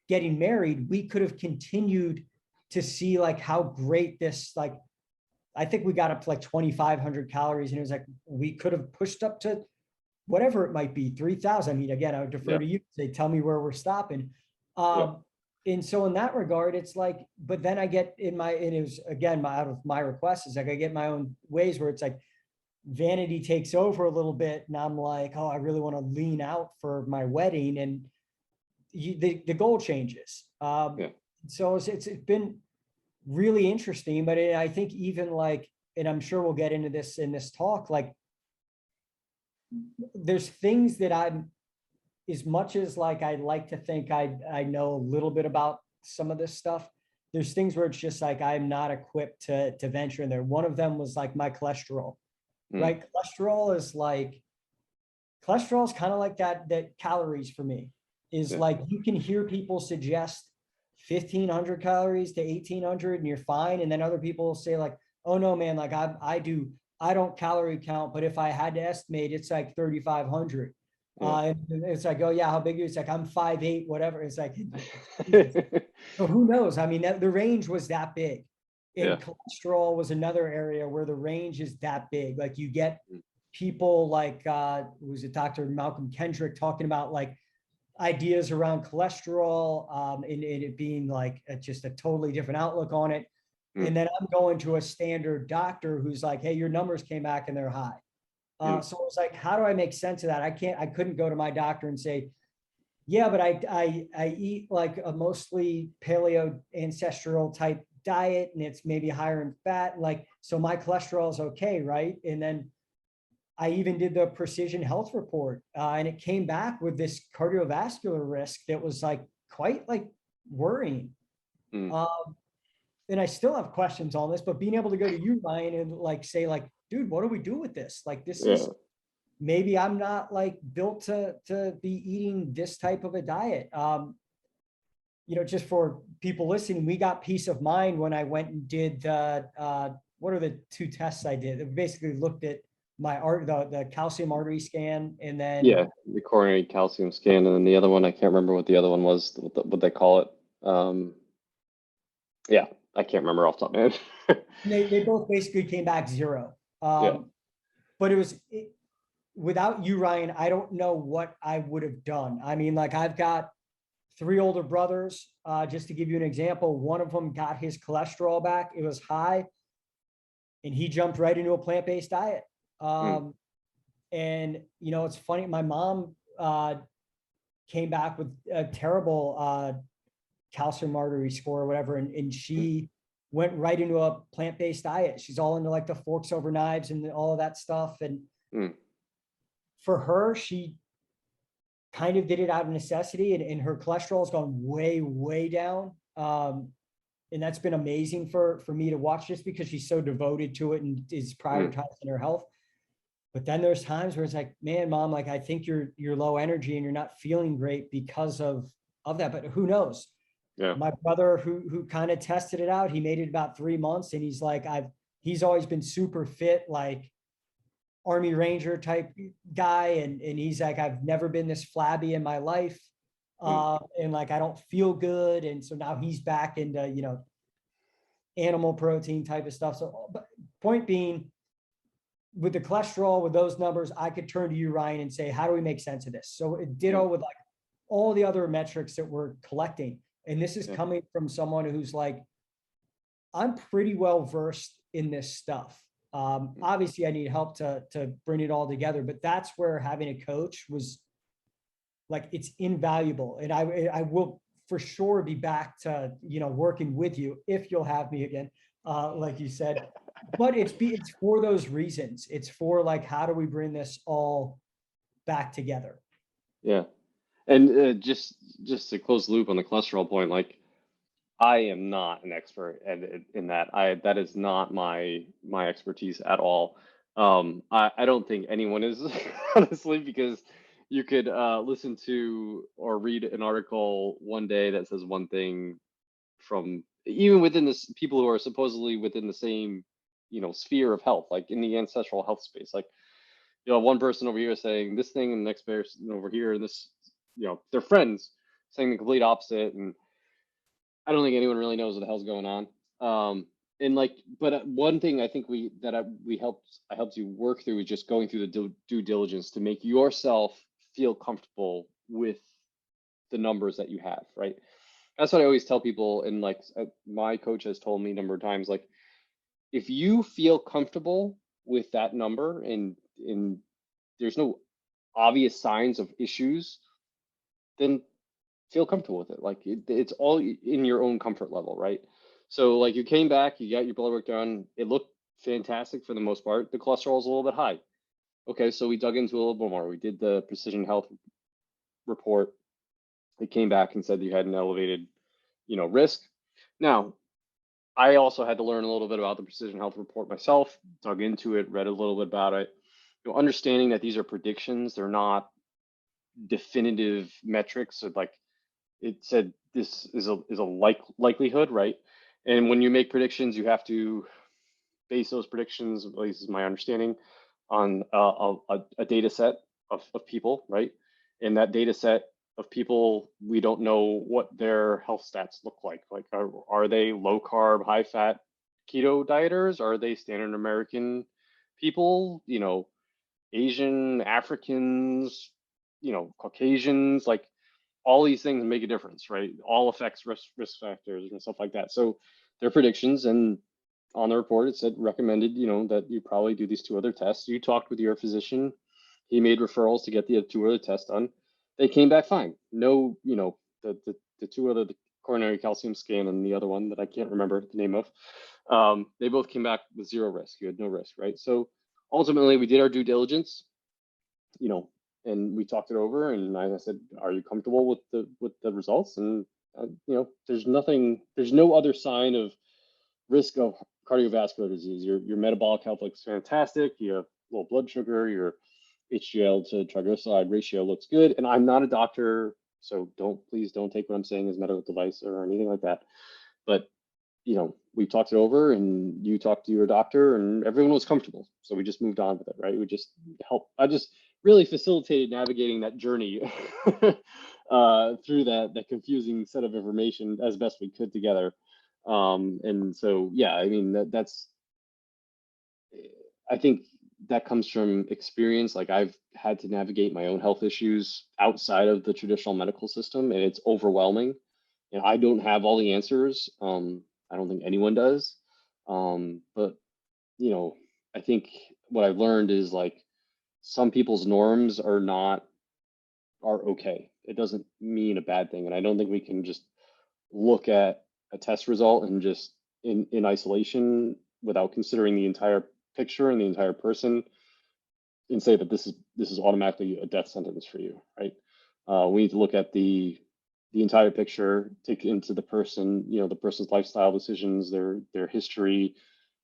getting married, we could have continued to see like how great this, like I think we got up to like 2,500 calories, and it was like we could have pushed up to whatever it might be, 3,000. I mean, again, I would defer yeah, to you, say, tell me where we're stopping. yeah, And so in that regard, it's like, but then I get and it was again, out of my request is like, I get my own ways where it's like vanity takes over a little bit. And I'm like, oh, I really want to lean out for my wedding. And the goal changes. yeah. So it's been really interesting, but I think even like, and I'm sure we'll get into this in this talk, like there's things that I'm, as much as like I like to think I know a little bit about some of this stuff, there's things where it's just like I'm not equipped to venture in there. One of them was like my cholesterol, Mm, right? Cholesterol is kind of like that calories for me is yeah, like you can hear people suggest 1,500 calories to 1,800 and you're fine, and then other people will say like, oh no man, like I don't calorie count, but if I had to estimate, it's like 3,500. yeah. And it's like, oh yeah, how big are you? It's like I'm 5'8", whatever. It's like, so who knows? I mean, the range was that big. Yeah. And cholesterol was another area where the range is that big. Like you get Mm, people like, was it Dr. Malcolm Kendrick talking about like ideas around cholesterol, and it being like just a totally different outlook on it. mm, And then I'm going to a standard doctor who's like, hey, your numbers came back and they're high. mm, So it's like, how do I make sense of that? I couldn't go to my doctor and say, yeah, but I eat like a mostly paleo ancestral type diet, and it's maybe higher in fat. Like, so my cholesterol is okay, right? And then I even did the precision health report, and it came back with this cardiovascular risk that was like quite like worrying. mm, Um, and I still have questions on this, but being able to go to you, Ryan, and like say like, dude, what do we do with this? Like, this Yeah. is, maybe I'm not like built to be eating this type of a diet. Just for people listening, we got peace of mind when I went and did what are the two tests I did? It basically looked at the calcium artery scan, and then Yeah, the coronary calcium scan, and then the other one, I can't remember what the other one was, what they call it. Yeah, I can't remember off the top of my head. they both basically came back zero. Yeah. But without you, Ryan, I don't know what I would have done. I mean, like, I've got three older brothers. Just to give you an example, one of them got his cholesterol back. It was high, and he jumped right into a plant-based diet. Mm, And it's funny. My mom came back with a terrible calcium artery score or whatever, and mm, she went right into a plant-based diet. She's all into like the forks over knives and all of that stuff. And mm, for her, she kind of did it out of necessity, and her cholesterol has gone way, way down. And that's been amazing for me to watch, just because she's so devoted to it and is mm. prioritizing her health. But then there's times where it's like, man, mom, like, I think you're low energy and you're not feeling great because of that. But who knows? Yeah. My brother, who kind of tested it out, he made it about 3 months, and he's like, he's always been super fit, like Army Ranger type guy. And he's like, I've never been this flabby in my life. Mm, And like, I don't feel good. And so now he's back into, animal protein type of stuff. So, but point being, with the cholesterol, with those numbers, I could turn to you, Ryan, and say, how do we make sense of this? So it ditto mm, with like all the other metrics that we're collecting. And this is yeah. coming from someone who's like, I'm pretty well versed in this stuff. Mm, Obviously, I need help to bring it all together, but that's where having a coach was like, it's invaluable. And I will for sure be back to working with you if you'll have me again, like you said. But it's for those reasons. It's for like, how do we bring this all back together? yeah. And just to close the loop on the cholesterol point, like, I am not an expert in that. That is not my expertise at all. I don't think anyone is, honestly, because you could listen to or read an article one day that says one thing from even within this people who are supposedly within the same sphere of health, like in the ancestral health space. Like, one person over here saying this thing, and the next person over here, and this, they're friends saying the complete opposite. And I don't think anyone really knows what the hell's going on. And like, but one thing I think I helped you work through is just going through the due diligence to make yourself feel comfortable with the numbers that you have, right? That's what I always tell people. And like, my coach has told me a number of times, like, if you feel comfortable with that number, and there's no obvious signs of issues, then feel comfortable with it. Like, it's all in your own comfort level, right? So like, you came back, you got your blood work done. It looked fantastic for the most part. The cholesterol is a little bit high. Okay, so we dug into a little bit more. We did the precision health report. It came back and said you had an elevated, risk. Now, I also had to learn a little bit about the precision health report myself, dug into it, read a little bit about it. Understanding that these are predictions, they're not definitive metrics. So like, it said this is a likelihood, right? And when you make predictions, you have to base those predictions, at least is my understanding, on a data set of people, right? And that data set of people, we don't know what their health stats look like. Like, are they low carb, high fat keto dieters? Are they standard American people? Asian, Africans, Caucasians, like, all these things make a difference, right? All affects risk factors and stuff like that. So their predictions, and on the report it said recommended, that you probably do these two other tests. You talked with your physician, he made referrals to get the two other tests done. They came back fine. No, the two other, the coronary calcium scan and the other one that I can't remember the name of, they both came back with zero risk. You had no risk, right? So ultimately, we did our due diligence, you know, and we talked it over. And I said, "Are you comfortable with the results?" And there's no other sign of risk of cardiovascular disease. Your metabolic health looks fantastic. You have low blood sugar. Your HDL to triglyceride ratio looks good. And I'm not a doctor, so please don't take what I'm saying as medical advice or anything like that. But we talked it over, and you talked to your doctor, and everyone was comfortable. So we just moved on with it, right? I just really facilitated navigating that journey through that confusing set of information as best we could together. And so, yeah, I mean, I think that comes from experience. Like, I've had to navigate my own health issues outside of the traditional medical system, and it's overwhelming. And I don't have all the answers. I don't think anyone does. But I think what I've learned is, like, some people's norms are okay. It doesn't mean a bad thing. And I don't think we can just look at a test result and just in isolation without considering the entire picture and the entire person and say that this is automatically a death sentence for you, right? We need to look at the entire picture, take into the person, the person's lifestyle decisions, their history,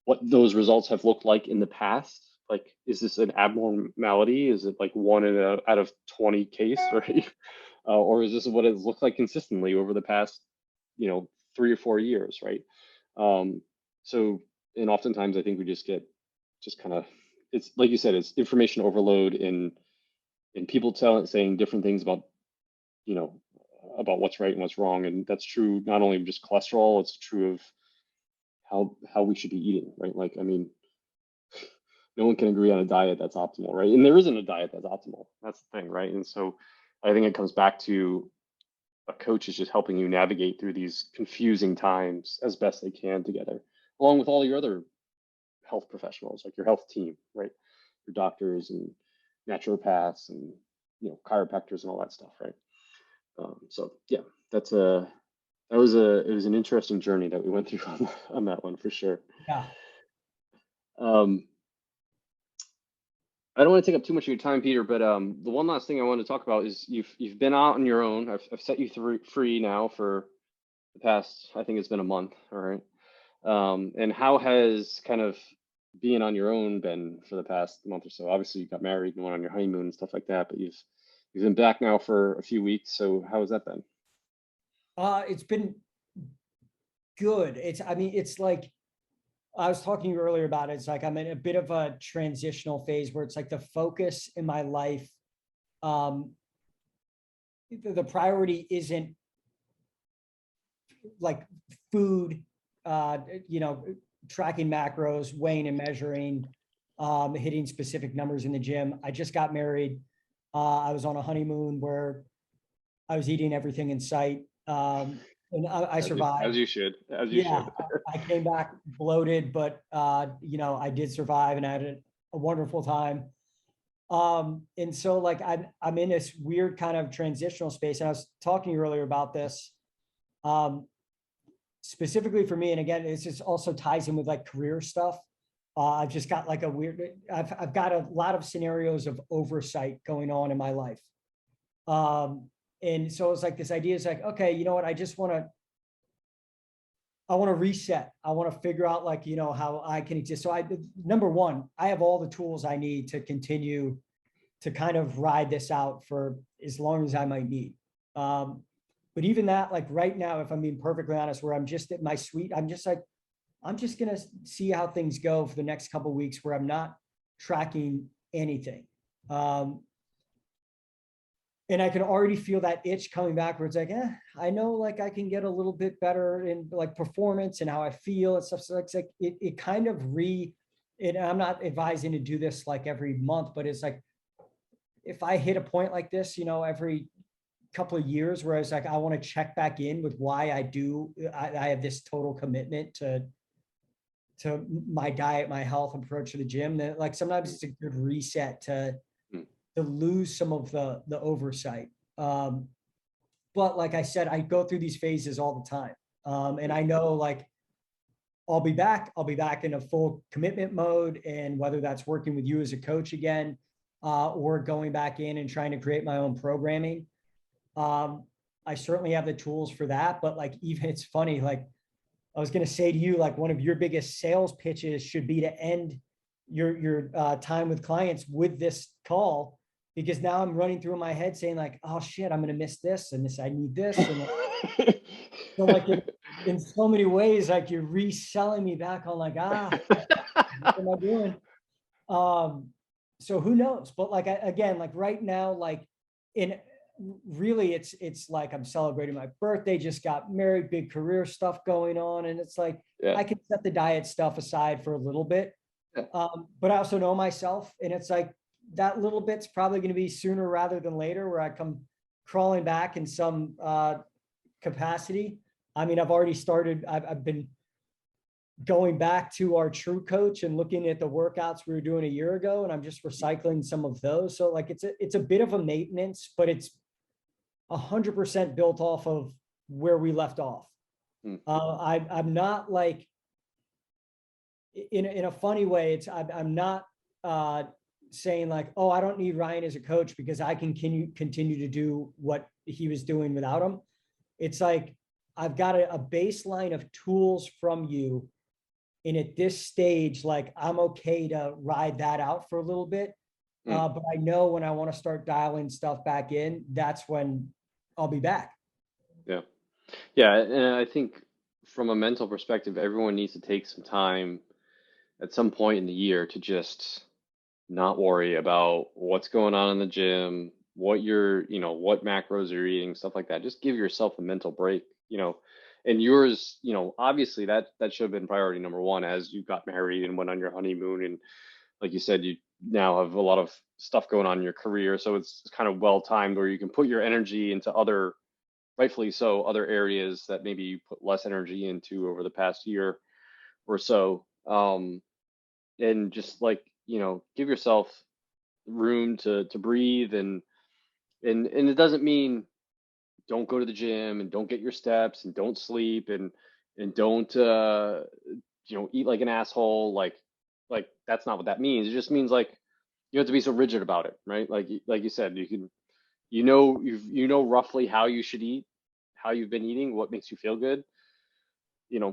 what those results have looked like in the past. Like, is this an abnormality? Is it like one out of 20 case, right? Or is this what it's looked like consistently over the past, 3 or 4 years, right? So, and oftentimes I think we just kind of, it's like you said, it's information overload and people saying different things you know, about what's right and what's wrong. And that's true not only of just cholesterol, it's true of how we should be eating, right? Like, I mean, no one can agree on a diet that's optimal, right? And there isn't a diet that's optimal. That's the thing, right? And so I think it comes back to a coach is just helping you navigate through these confusing times as best they can together, along with all your other health professionals, like your health team, right? Your doctors and naturopaths and chiropractors and all that stuff, right? So yeah, it was an interesting journey that we went through on that one for sure. Yeah. Um, I don't want to take up too much of your time, Peter, but the one last thing I wanted to talk about is you've been out on your own. I've set you free now for the past, I think it's been a month, all right? And how has kind of being on your own been for the past month or so? Obviously, you got married and went on your honeymoon and stuff like that, but you've been back now for a few weeks. So how has that been? It's been good. It's like I was talking to you earlier about it. It's like I'm in a bit of a transitional phase where it's like the focus in my life, um, the priority isn't like food, uh, you know, tracking macros, weighing and measuring, hitting specific numbers in the gym. I just got married. I was on a honeymoon where I was eating everything in sight. And I survived. As you should, as you Yeah, should. I came back bloated, but I did survive and I had a wonderful time. And so like I'm in this weird kind of transitional space. And I was talking to you earlier about this. Specifically for me, and again, this just also ties in with like career stuff. I've just got like I've got a lot of scenarios of oversight going on in my life. And so it's like this idea is like, okay, you know what? I want to reset. I want to figure out like, how I can exist. So number one, I have all the tools I need to continue to kind of ride this out for as long as I might need. But even that, like right now, if I'm being perfectly honest, where I'm just at my suite, I'm just going to see how things go for the next couple of weeks where I'm not tracking anything. And I can already feel that itch coming back where it's like, I know like I can get a little bit better in like performance and how I feel and stuff. So it's like, it kind of and I'm not advising to do this like every month, but it's like, if I hit a point like this, every couple of years where I was like, I want to check back in with why I have this total commitment to my diet, my health approach to the gym, that like sometimes it's a good reset to lose some of the oversight. But like I said, I go through these phases all the time. And I know like I'll be back in a full commitment mode. And whether that's working with you as a coach again, or going back in and trying to create my own programming. I certainly have the tools for that, but like, even it's funny, like I was going to say to you, like one of your biggest sales pitches should be to end your time with clients with this call, because now I'm running through my head saying like, oh shit, I'm going to miss this and this, I need this. And so like in so many ways, like you're reselling me back on like, what am I doing? So who knows? But like, again, like right now, like in really it's like I'm celebrating my birthday, just got married, big career stuff going on. And it's like, Yeah. I can set the diet stuff aside for a little bit. But I also know myself, and it's like that little bit's probably going to be sooner rather than later where I come crawling back in some capacity. I mean, I've already started, I've been going back to our true coach and looking at the workouts we were doing a year ago, and I'm just recycling some of those. So like it's a bit of a maintenance, but it's 100% built off of where we left off. I'm not like in a funny way. I'm not saying like, oh, I don't need Ryan as a coach because I can continue to do what he was doing without him. It's like I've got a baseline of tools from you. And at this stage, like I'm okay to ride that out for a little bit. But I know when I want to start dialing stuff back in, that's when I'll be back. Yeah. Yeah. And I think from a mental perspective, everyone needs to take some time at some point in the year to just not worry about what's going on in the gym, what what macros you're eating, stuff like that. Just give yourself a mental break, and yours, obviously that should have been priority number one as you got married and went on your honeymoon. And like you said, you now have a lot of stuff going on in your career. So it's kind of well timed where you can put your energy into rightfully so, other areas that maybe you put less energy into over the past year or so. And just like, give yourself room to breathe, and it doesn't mean don't go to the gym and don't get your steps and don't sleep and don't eat like an asshole, like that's not what that means. It just means like you have to be so rigid about it, right? Like you said, you know roughly how you should eat, how you've been eating, what makes you feel good,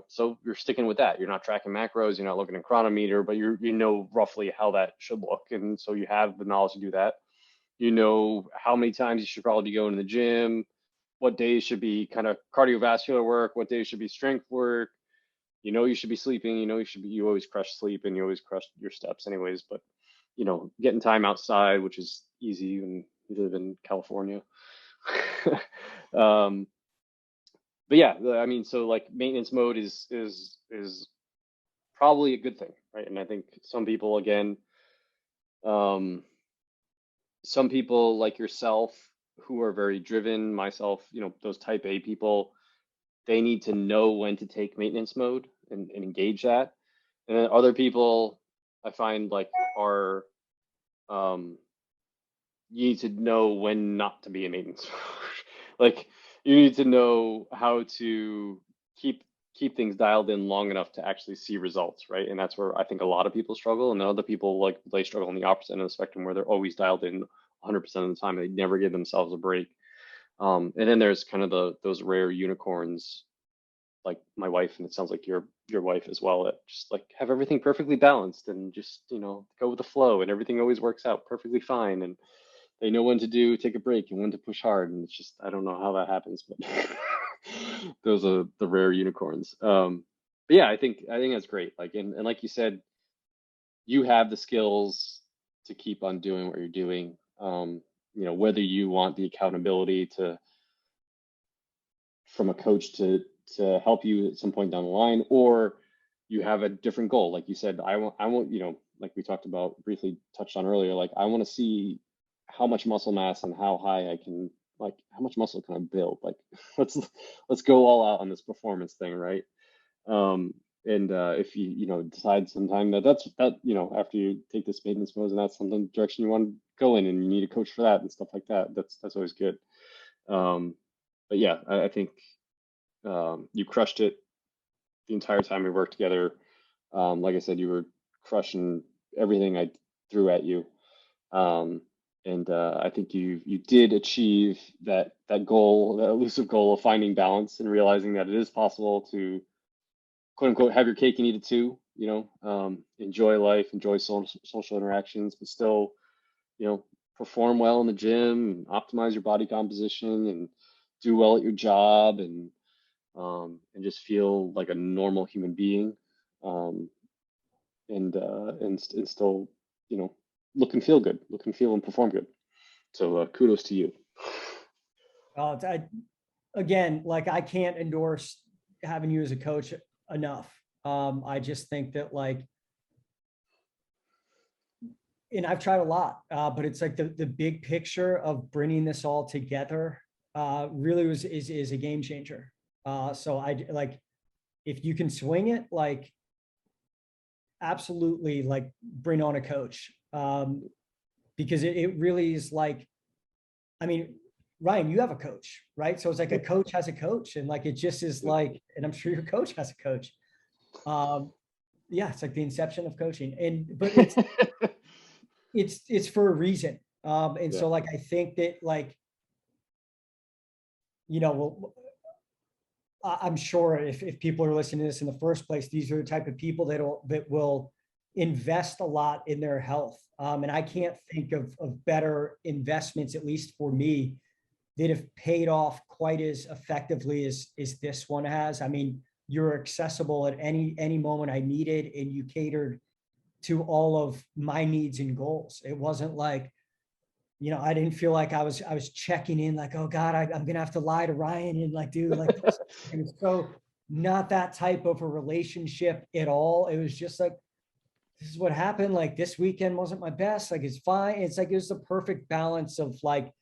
so you're sticking with that. You're not tracking macros, you're not looking at chronometer, but you know roughly how that should look. And so you have the knowledge to do that. You know how many times you should probably be going to the gym, what days should be kind of cardiovascular work, what days should be strength work. You should be sleeping, you always crush sleep and you always crush your steps anyways, but getting time outside, which is easy when you live in California. um, but yeah, I mean, so like maintenance mode is probably a good thing, right? And I think some people, again, um, some people like yourself who are very driven, myself, those type A people, they need to know when to take maintenance mode and engage that. And then other people I find like are you need to know when not to be in maintenance mode. Like you need to know how to keep things dialed in long enough to actually see results, right? And that's where I think a lot of people struggle, and other people like they struggle on the opposite end of the spectrum where they're always dialed in 100% of the time. They never give themselves a break. And then there's kind of those rare unicorns like my wife, and it sounds like your wife as well, that just like have everything perfectly balanced and just go with the flow, and everything always works out perfectly fine, and they know when to take a break and when to push hard, and it's just I don't know how that happens, but those are the rare unicorns. But yeah, I think that's great. Like and like you said, you have the skills to keep on doing what you're doing. Whether you want the accountability from a coach to help you at some point down the line, or you have a different goal. Like you said, I want, like we talked about briefly touched on earlier, like I want to see how much muscle mass and how high I can, like how much muscle can I build? Like let's go all out on this performance thing, right? And if you decide sometime that after you take this maintenance mode and that's something direction you want to go in and you need a coach for that and stuff like that, that's always good. But yeah, I think you crushed it the entire time we worked together. Like I said, you were crushing everything I threw at you. And I think you did achieve that goal, that elusive goal of finding balance and realizing that it is possible to quote unquote have your cake and eat it too. Enjoy life, enjoy social interactions, but still, perform well in the gym, optimize your body composition, and do well at your job, and just feel like a normal human being, um, and still, you know, look and feel good, look and feel and perform good. So kudos to you. I, again, like I can't endorse having you as a coach enough. I just think that like, and I've tried a lot, but it's like the big picture of bringing this all together really is a game changer. So I like, if you can swing it, like absolutely, like bring on a coach, because it really is like, I mean, Ryan, you have a coach, right? So it's like a coach has a coach, and like it just is like, and I'm sure your coach has a coach. Yeah, it's like the inception of coaching, and but it's for a reason. And Yeah. so like I think that like, well, I'm sure if people are listening to this in the first place, these are the type of people that will invest a lot in their health. And I can't think of better investments, at least for me, that have paid off quite as effectively as this one has. I mean, you're accessible at any moment I needed, and you catered to all of my needs and goals. It wasn't like, I didn't feel like I was checking in like, oh God, I'm gonna have to lie to Ryan and like do like this. And it's so not that type of a relationship at all. It was just like, this is what happened. Like this weekend wasn't my best. Like it's fine. It's like it was the perfect balance of like,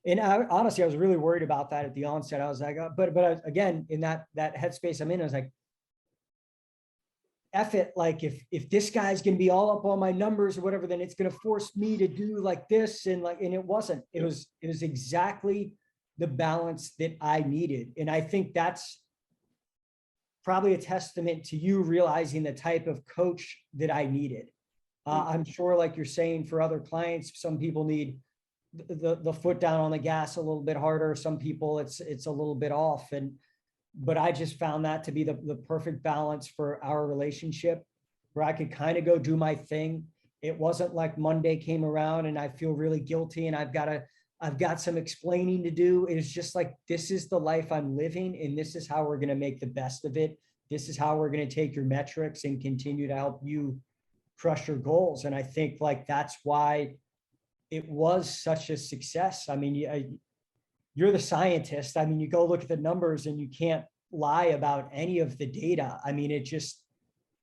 and honestly, I was really worried about that at the onset. I was like, but again, in that headspace I'm in, I was like, F it, like if this guy's gonna be all up on my numbers or whatever, then it's gonna force me to do like this, and it wasn't. It was exactly the balance that I needed. And I think that's probably a testament to you realizing the type of coach that I needed. I'm sure, like you're saying, for other clients, some people need the foot down on the gas a little bit harder. Some people it's a little bit off. But I just found that to be the perfect balance for our relationship, where I could kind of go do my thing. It wasn't like Monday came around and I feel really guilty and I've got some explaining to do. It's just like, this is the life I'm living, and this is how we're going to make the best of it. This is how we're going to take your metrics and continue to help you crush your goals. And I think like that's why it was such a success. I mean, you're the scientist. I mean, you go look at the numbers and you can't lie about any of the data. I mean, it just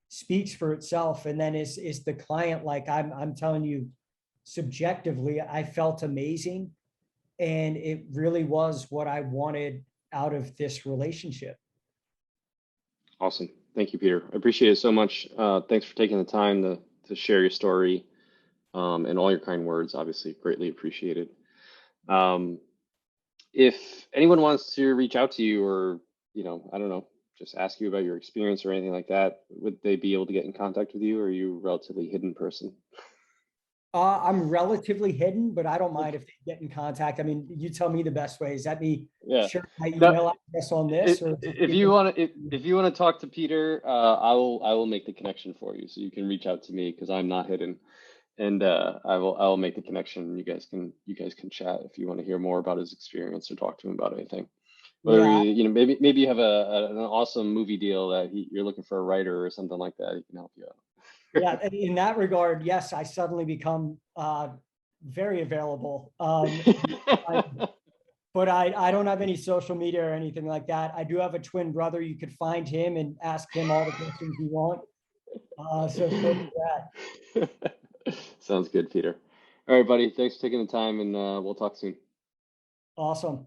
speaks for itself. And then is the client, like I'm telling you, subjectively, I felt amazing. And it really was what I wanted out of this relationship. Awesome. Thank you, Peter. I appreciate it so much. Thanks for taking the time to share your story, and all your kind words. Obviously, greatly appreciated. Um, if anyone wants to reach out to you, or, I don't know, just ask you about your experience or anything like that, would they be able to get in contact with you, or are you a relatively hidden person? I'm relatively hidden, but I don't mind if they get in contact. I mean, you tell me the best way. Is that me Yeah. share my No, email address on this, or if you want to, if you want to talk to Peter, I will make the connection for you, so you can reach out to me because I'm not hidden, and I will make the connection. You guys can chat if you want to hear more about his experience or talk to him about anything. Whether yeah, maybe you have an awesome movie deal that you're looking for a writer or something like that. He can help you out. yeah. In that regard, yes, I suddenly become very available. But I don't have any social media or anything like that. I do have a twin brother. You could find him and ask him all the questions you want. So do that. Sounds good, Peter. All right, buddy. Thanks for taking the time, and we'll talk soon. Awesome.